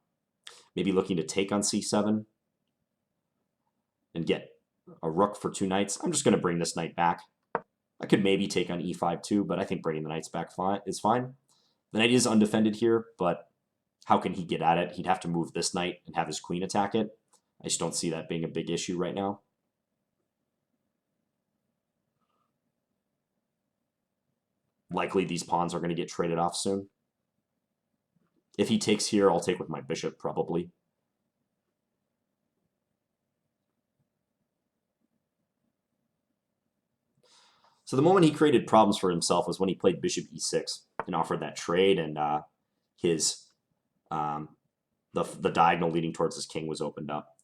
maybe looking to take on c7 and get a rook for two knights. I'm just going to bring this knight back. I could maybe take on e5 too, but I think bringing the knights back is fine. The knight is undefended here, but how can he get at it? He'd have to move this knight and have his queen attack it. I just don't see that being a big issue right now. Likely these pawns are going to get traded off soon. If he takes here, I'll take with my bishop, probably. So the moment he created problems for himself was when he played bishop e6 and offered that trade, and the diagonal leading towards his king was opened up.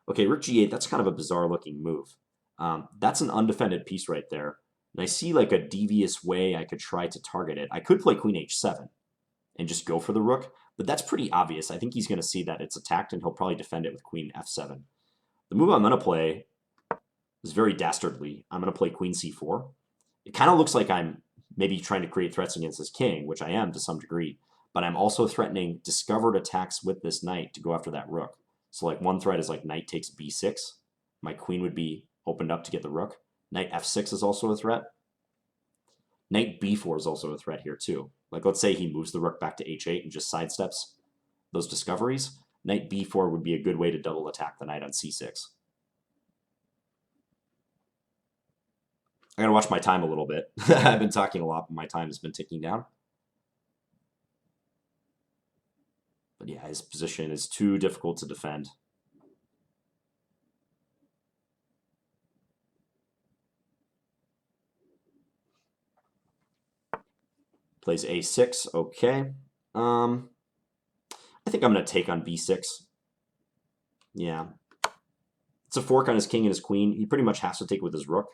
Okay, rook g8, that's kind of a bizarre looking move. That's an undefended piece right there. And I see like a devious way I could try to target it. I could play queen h7 and just go for the rook, but that's pretty obvious. I think he's going to see that it's attacked, and he'll probably defend it with queen f7. The move I'm going to play is very dastardly. I'm going to play queen c4. It kind of looks like I'm maybe trying to create threats against his king, which I am to some degree, but I'm also threatening discovered attacks with this knight to go after that rook. So like one threat is like knight takes b6. My queen would be opened up to get the rook. Knight f6 is also a threat. Knight b4 is also a threat here too. Like let's say he moves the rook back to h8 and just sidesteps those discoveries. Knight b4 would be a good way to double attack the knight on c6. I gotta watch my time a little bit. I've been talking a lot, but my time has been ticking down. But yeah, his position is too difficult to defend. Plays a6. Okay. I think I'm going to take on b6. Yeah. It's a fork on his king and his queen. He pretty much has to take with his rook.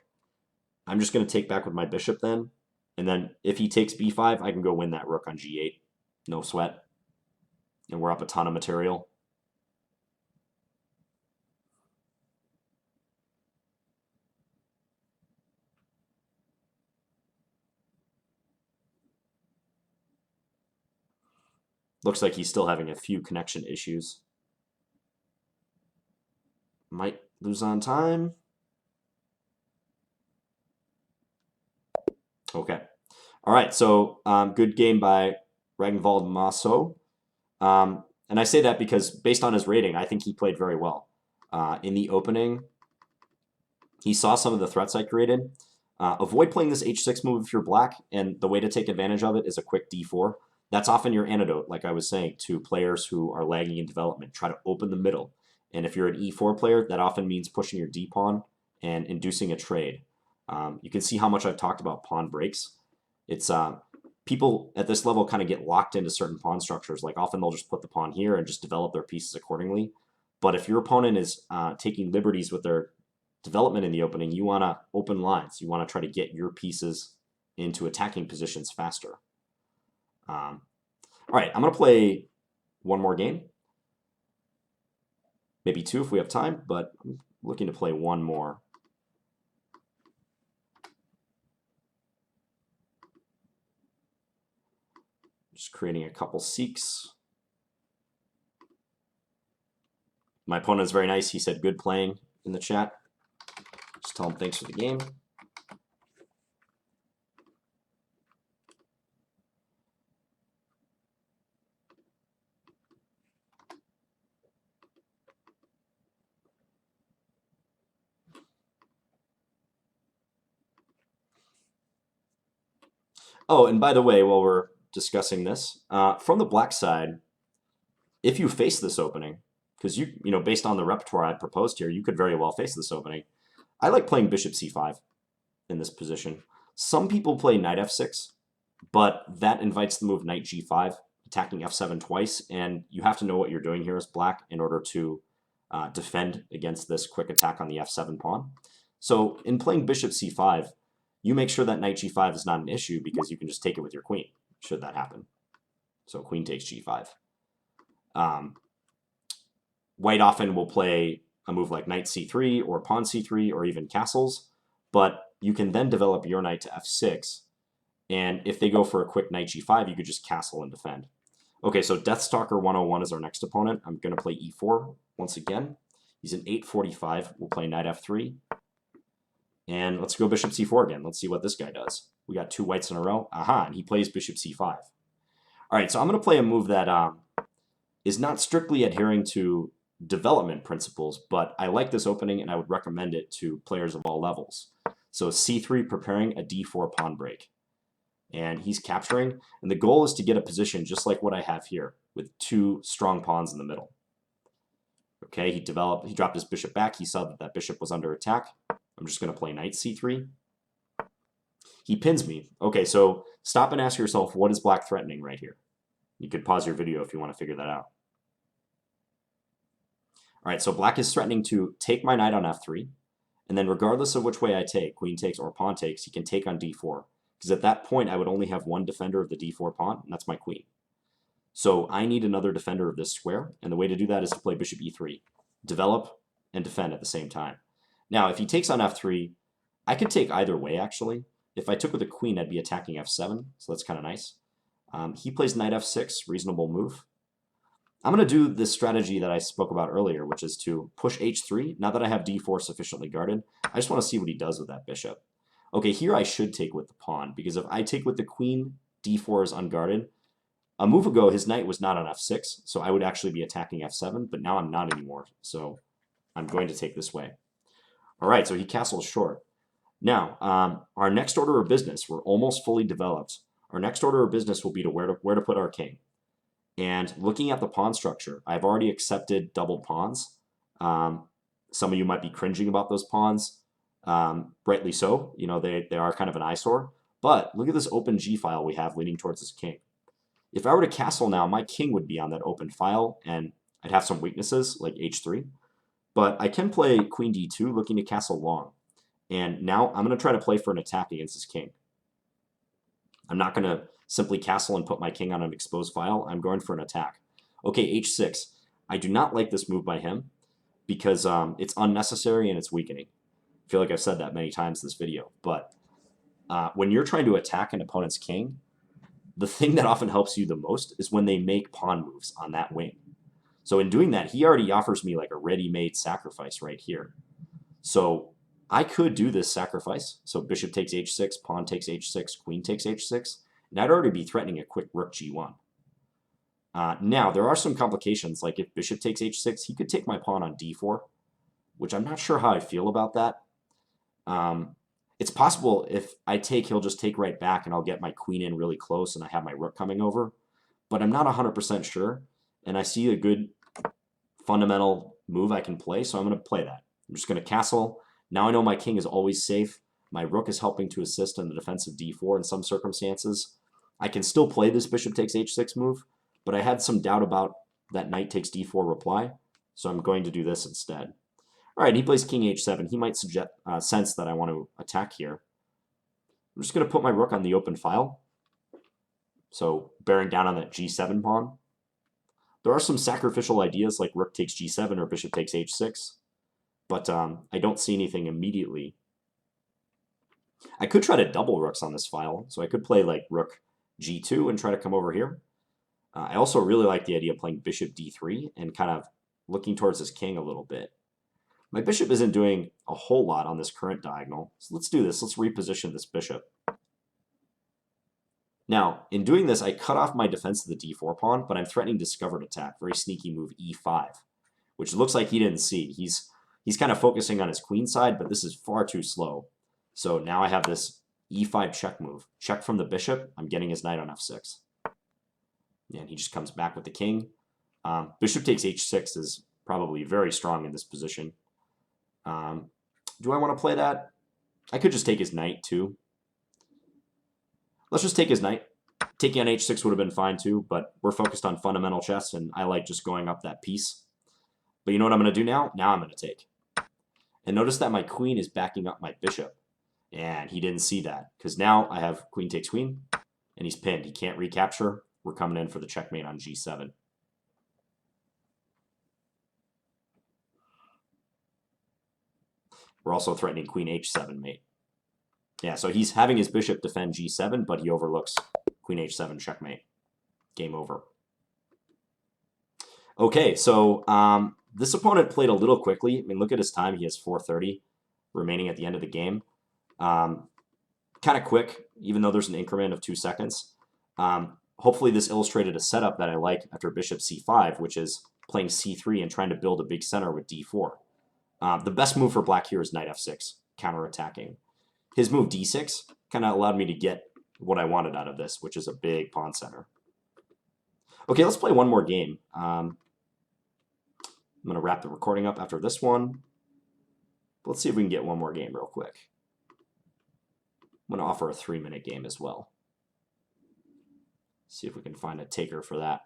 I'm just going to take back with my bishop then. And then if he takes b5, I can go win that rook on g8. No sweat. And we're up a ton of material. Looks like he's still having a few connection issues. Might lose on time. Okay. All right, so good game by Ragnvald Maso. And I say that because based on his rating, I think he played very well. In the opening, he saw some of the threats I created. Avoid playing this h6 move if you're black, and the way to take advantage of it is a quick d4. That's often your antidote, like I was saying, to players who are lagging in development. Try to open the middle. And if you're an e4 player, that often means pushing your d-pawn and inducing a trade. You can see how much I've talked about pawn breaks. It's people at this level kind of get locked into certain pawn structures. Like often they'll just put the pawn here and just develop their pieces accordingly. But if your opponent is taking liberties with their development in the opening, you want to open lines. You want to try to get your pieces into attacking positions faster. All right, I'm going to play one more game. Maybe two if we have time, but I'm looking to play one more. Just creating a couple seeks. My opponent is very nice. He said good playing in the chat. Just tell him thanks for the game. Oh, and by the way, while we're discussing this, from the black side, if you face this opening, because you know, based on the repertoire I proposed here, you could very well face this opening. I like playing bishop c5 in this position. Some people play knight f6, but that invites the move knight g5, attacking f7 twice, and you have to know what you're doing here as black in order to defend against this quick attack on the f7 pawn. So in playing bishop c5, you make sure that knight g5 is not an issue because you can just take it with your queen, should that happen. So queen takes g5. White often will play a move like knight c3 or pawn c3 or even castles, but you can then develop your knight to f6, and if they go for a quick knight g5, you could just castle and defend. Okay, so Deathstalker 101 is our next opponent. I'm going to play e4 once again. He's an 845. We'll play knight f3. And let's go bishop c4 again. Let's see what this guy does. We got two whites in a row. Aha, and he plays bishop c5. All right, so I'm going to play a move that is not strictly adhering to development principles, but I like this opening and I would recommend it to players of all levels. So c3 preparing a d4 pawn break. And he's capturing, and the goal is to get a position just like what I have here, with two strong pawns in the middle. Okay, he dropped his bishop back. He saw that that bishop was under attack. I'm just going to play knight c3. He pins me. Okay, so stop and ask yourself, what is black threatening right here? You could pause your video if you want to figure that out. All right, so black is threatening to take my knight on f3, and then regardless of which way I take, queen takes or pawn takes, he can take on d4. Because at that point, I would only have one defender of the d4 pawn, and that's my queen. So I need another defender of this square, and the way to do that is to play bishop e3. Develop and defend at the same time. Now, if he takes on f3, I could take either way, actually. If I took with a queen, I'd be attacking f7, so that's kind of nice. He plays knight f6, reasonable move. I'm going to do this strategy that I spoke about earlier, which is to push h3. Now that I have d4 sufficiently guarded, I just want to see what he does with that bishop. Okay, here I should take with the pawn, because if I take with the queen, d4 is unguarded. A move ago, his knight was not on f6, so I would actually be attacking f7, but now I'm not anymore, so I'm going to take this way. All right, so he castles short. Now, our next order of business, we're almost fully developed. Our next order of business will be to where to put our king. And looking at the pawn structure, I've already accepted doubled pawns. Some of you might be cringing about those pawns, rightly so. You know, they are kind of an eyesore. But look at this open G file we have leading towards this king. If I were to castle now, my king would be on that open file, and I'd have some weaknesses like h3. But I can play queen d2, looking to castle long. And now I'm going to try to play for an attack against this king. I'm not going to simply castle and put my king on an exposed file. I'm going for an attack. Okay, h6. I do not like this move by him because it's unnecessary and it's weakening. I feel like I've said that many times in this video. But when you're trying to attack an opponent's king, the thing that often helps you the most is when they make pawn moves on that wing. So in doing that, he already offers me like a ready-made sacrifice right here. So I could do this sacrifice. So bishop takes h6, pawn takes h6, queen takes h6, and I'd already be threatening a quick rook g1. Now, there are some complications, like if bishop takes h6, he could take my pawn on d4, which I'm not sure how I feel about that. It's possible if I take, he'll just take right back and I'll get my queen in really close and I have my rook coming over. But I'm not 100% sure, and I see a good fundamental move I can play, so I'm going to play that. I'm just going to castle. Now I know my king is always safe. My rook is helping to assist in the defense of d4 in some circumstances. I can still play this bishop takes h6 move, but I had some doubt about that knight takes d4 reply, so I'm going to do this instead. All right, he plays king h7. He might sense that I want to attack here. I'm just going to put my rook on the open file, so bearing down on that g7 pawn. There are some sacrificial ideas like rook takes g7 or bishop takes h6, but I don't see anything immediately. I could try to double rooks on this file, so I could play like rook g2 and try to come over here. I also really like the idea of playing bishop d3 and kind of looking towards this king a little bit. My bishop isn't doing a whole lot on this current diagonal, so let's do this. Let's reposition this bishop. Now, in doing this, I cut off my defense of the d4 pawn, but I'm threatening discovered attack. Very sneaky move, e5, which looks like he didn't see. He's kind of focusing on his queen side, but this is far too slow. So now I have this e5 check move. Check from the bishop. I'm getting his knight on f6. And he just comes back with the king. Bishop takes h6 is probably very strong in this position. Do I want to play that? I could just take his knight too. Let's just take his knight. Taking on h6 would have been fine too, but we're focused on fundamental chess, and I like just going up that piece. But you know what I'm going to do now? Now I'm going to take. And notice that my queen is backing up my bishop. And he didn't see that, because now I have queen takes queen, and he's pinned. He can't recapture. We're coming in for the checkmate on g7. We're also threatening queen h7 mate. Yeah, so he's having his bishop defend g7, but he overlooks queen h7 checkmate. Game over. Okay, so this opponent played a little quickly. I mean, look at his time. He has 4:30 remaining at the end of the game. Kind of quick, even though there's an increment of 2 seconds. Hopefully this illustrated a setup that I like after bishop c5, which is playing c3 and trying to build a big center with d4. The best move for black here is knight f6, counterattacking. His move d6 kind of allowed me to get what I wanted out of this, which is a big pawn center. Okay, let's play one more game. I'm going to wrap the recording up after this one. Let's see if we can get one more game real quick. I'm going to offer a 3-minute game as well. See if we can find a taker for that.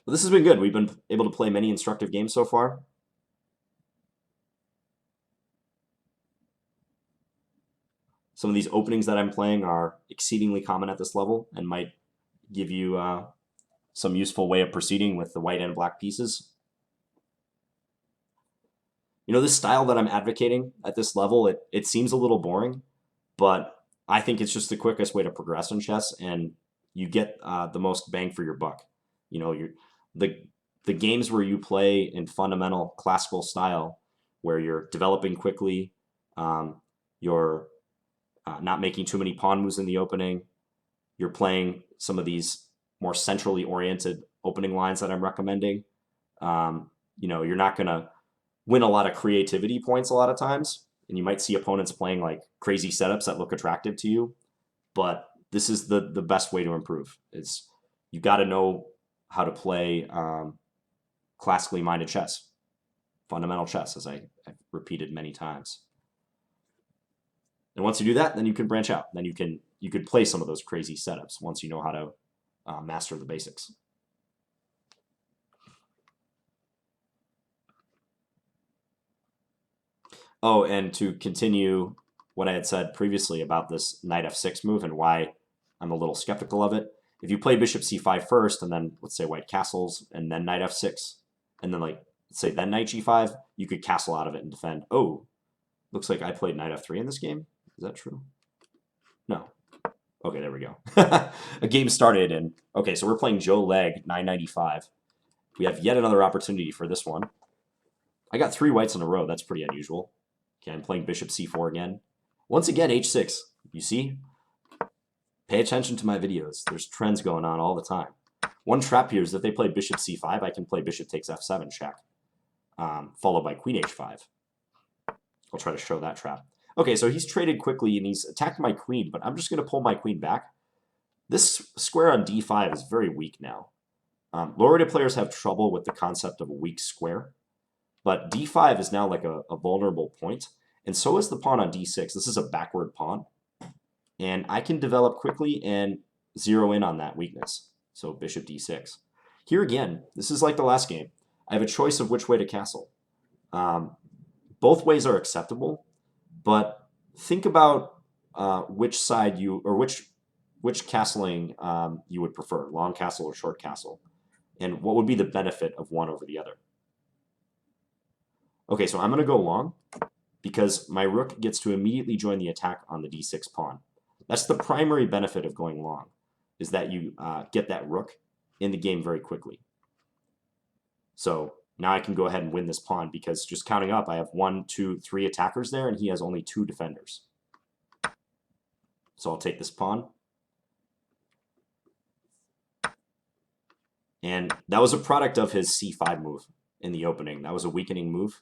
Well, this has been good. We've been able to play many instructive games so far. Some of these openings that I'm playing are exceedingly common at this level and might give you some useful way of proceeding with the white and black pieces. You know, this style that I'm advocating at this level, it seems a little boring, but I think it's just the quickest way to progress in chess, and you get the most bang for your buck. You know, the games where you play in fundamental classical style, where you're developing quickly, you're not making too many pawn moves in the opening, you're playing some of these more centrally oriented opening lines that I'm recommending. You know, you're not going to win a lot of creativity points a lot of times, and you might see opponents playing like crazy setups that look attractive to you. But this is the best way to improve. Is you got to know how to play classically minded chess, fundamental chess, as I've repeated many times. And once you do that, then you can branch out. Then you could play some of those crazy setups once you know how to master the basics. Oh, and to continue what I had said previously about this knight f6 move and why I'm a little skeptical of it. If you play bishop c5 first, and then let's say white castles, and then knight f6, and then like let's say then knight g5, you could castle out of it and defend. Oh, looks like I played knight f3 in this game. Is that true? No. Okay, there we go. A game started, and okay, so we're playing Joe Leg 995. We have yet another opportunity for this one. I got 3 whites in a row. That's pretty unusual. Okay, I'm playing bishop c4 again. Once again, h6. You see? Pay attention to my videos. There's trends going on all the time. One trap here is if they play bishop c5, I can play bishop takes f7 check, followed by queen h5. I'll try to show that trap. Okay, so he's traded quickly, and he's attacked my queen, but I'm just going to pull my queen back. This square on d5 is very weak now. Lower-rated players have trouble with the concept of a weak square, but d5 is now like a vulnerable point, and so is the pawn on d6. This is a backward pawn, and I can develop quickly and zero in on that weakness. So bishop d6. Here again, this is like the last game. I have a choice of which way to castle. Both ways are acceptable, but think about which side which castling you would prefer, long castle or short castle, and what would be the benefit of one over the other. Okay, so I'm going to go long because my rook gets to immediately join the attack on the d6 pawn. That's the primary benefit of going long, is that you get that rook in the game very quickly. So now I can go ahead and win this pawn because just counting up, I have 1, 2, 3 attackers there, and he has only 2 defenders. So I'll take this pawn. And that was a product of his c5 move in the opening. That was a weakening move.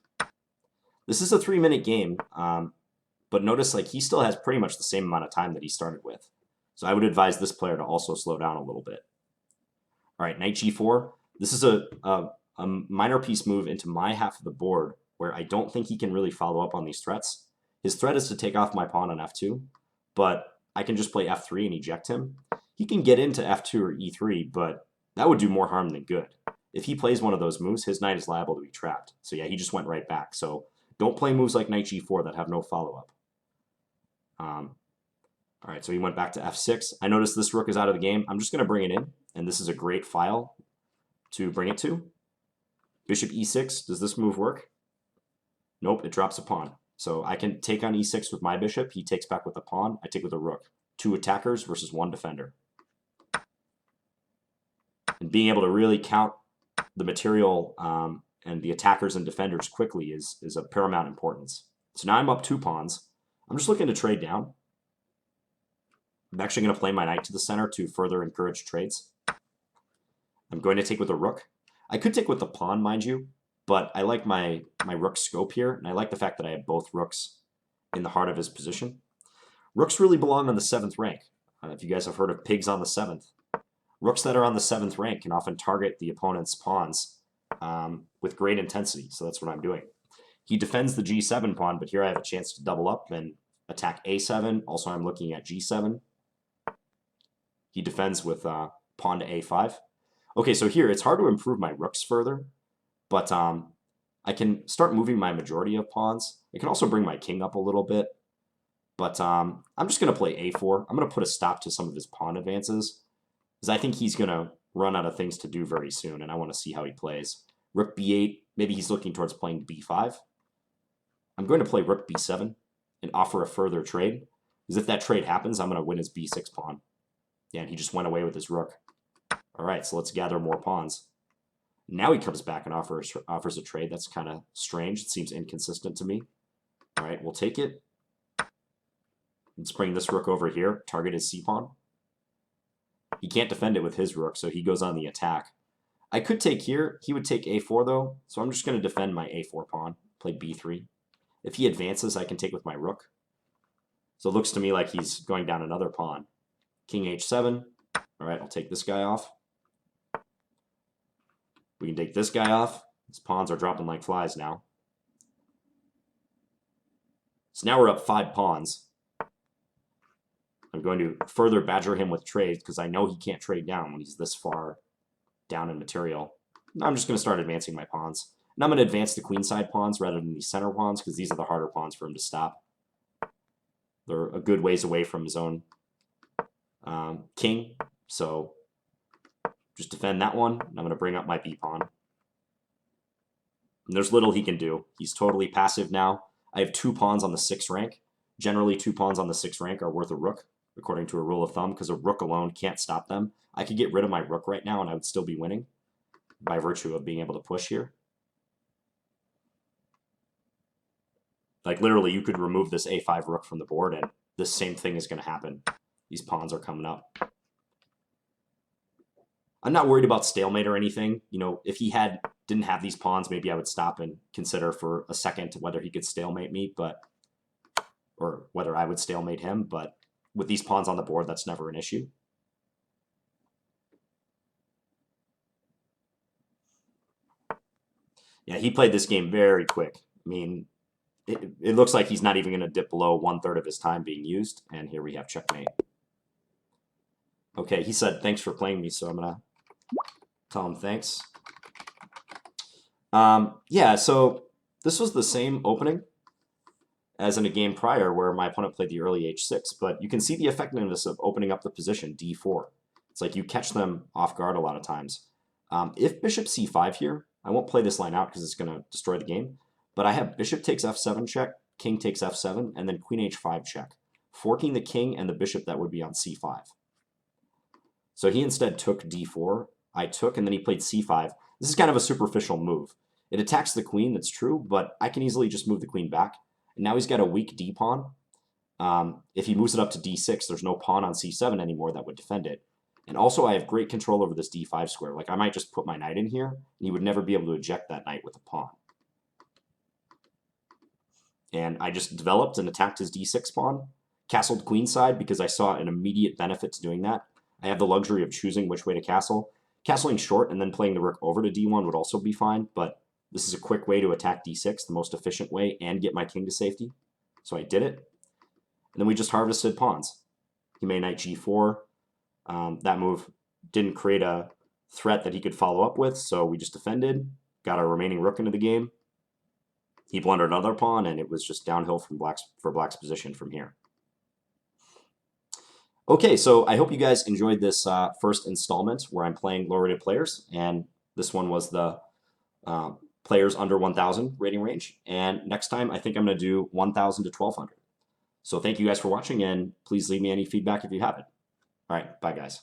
This is a 3-minute game, but notice like he still has pretty much the same amount of time that he started with. So I would advise this player to also slow down a little bit. All right, knight g4. This is a minor piece move into my half of the board where I don't think he can really follow up on these threats. His threat is to take off my pawn on f2, but I can just play f3 and eject him. He can get into f2 or e3, but that would do more harm than good. If he plays one of those moves, his knight is liable to be trapped. So yeah, he just went right back. So don't play moves like knight g4 that have no follow-up. All right, so he went back to f6. I notice this rook is out of the game. I'm just going to bring it in, and this is a great file to bring it to. Bishop e6, does this move work? Nope, it drops a pawn. So I can take on e6 with my bishop. He takes back with a pawn. I take with a rook. 2 attackers versus 1 defender. And being able to really count the material and the attackers and defenders quickly is of paramount importance. So now I'm up 2 pawns. I'm just looking to trade down. I'm actually going to play my knight to the center to further encourage trades. I'm going to take with a rook. I could take with the pawn, mind you, but I like my rook scope here, and I like the fact that I have both rooks in the heart of his position. Rooks really belong on the 7th rank. If you guys have heard of pigs on the 7th. Rooks that are on the 7th rank can often target the opponent's pawns with great intensity, so that's what I'm doing. He defends the g7 pawn, but here I have a chance to double up and attack a7. Also, I'm looking at g7. He defends with pawn to a5. Okay, so here it's hard to improve my rooks further, but I can start moving my majority of pawns. I can also bring my king up a little bit, but I'm just going to play a4. I'm going to put a stop to some of his pawn advances, because I think he's going to run out of things to do very soon, and I want to see how he plays. Rook b8, maybe he's looking towards playing b5. I'm going to play rook b7 and offer a further trade, because if that trade happens, I'm going to win his b6 pawn. Yeah, and he just went away with his rook. All right, so let's gather more pawns. Now he comes back and offers a trade. That's kind of strange. It seems inconsistent to me. All right, we'll take it. Let's bring this rook over here. Target his c-pawn. He can't defend it with his rook, so he goes on the attack. I could take here. He would take a4, though, so I'm just going to defend my a4 pawn, play b3. If he advances, I can take with my rook. So it looks to me like he's going down another pawn. King h7. All right, I'll take this guy off. We can take this guy off. His pawns are dropping like flies now. So now we're up 5 pawns. I'm going to further badger him with trades because I know he can't trade down when he's this far down in material. I'm just going to start advancing my pawns. And I'm going to advance the queenside pawns rather than the center pawns because these are the harder pawns for him to stop. They're a good ways away from his own king. So just defend that one. I'm going to bring up my b pawn. And there's little he can do. He's totally passive now. I have 2 pawns on the 6th rank. Generally, 2 pawns on the 6th rank are worth a rook, according to a rule of thumb, because a rook alone can't stop them. I could get rid of my rook right now, and I would still be winning by virtue of being able to push here. Like, literally, you could remove this a5 rook from the board, and the same thing is going to happen. These pawns are coming up. I'm not worried about stalemate or anything. You know, if he didn't have these pawns, maybe I would stop and consider for a second whether he could stalemate me, or whether I would stalemate him. But with these pawns on the board, that's never an issue. Yeah, he played this game very quick. I mean, it looks like he's not even going to dip below 1/3 of his time being used. And here we have checkmate. Okay, he said, thanks for playing me, so I'm going to tell him thanks. Yeah, so this was the same opening as in a game prior where my opponent played the early h6, but you can see the effectiveness of opening up the position, d4. It's like you catch them off guard a lot of times. If bishop c5 here, I won't play this line out because it's going to destroy the game, but I have bishop takes f7 check, king takes f7, and then queen h5 check, forking the king and the bishop that would be on c5. So he instead took d4, I took, and then he played c5. This is kind of a superficial move. It attacks the queen, that's true, but I can easily just move the queen back. And now he's got a weak d pawn. If he moves it up to d6, there's no pawn on c7 anymore that would defend it. And also I have great control over this d5 square. Like I might just put my knight in here, and he would never be able to eject that knight with a pawn. And I just developed and attacked his d6 pawn, castled queenside because I saw an immediate benefit to doing that. I have the luxury of choosing which way to castle. Castling short and then playing the rook over to d1 would also be fine, but this is a quick way to attack d6, the most efficient way, and get my king to safety. So I did it. And then we just harvested pawns. He made knight g4. That move didn't create a threat that he could follow up with, so we just defended, got our remaining rook into the game. He blundered another pawn, and it was just downhill for black's position from here. Okay, so I hope you guys enjoyed this first installment where I'm playing low-rated players, and this one was the players under 1,000 rating range. And next time, I think I'm going to do 1,000 to 1,200. So thank you guys for watching, and please leave me any feedback if you have it. All right, bye, guys.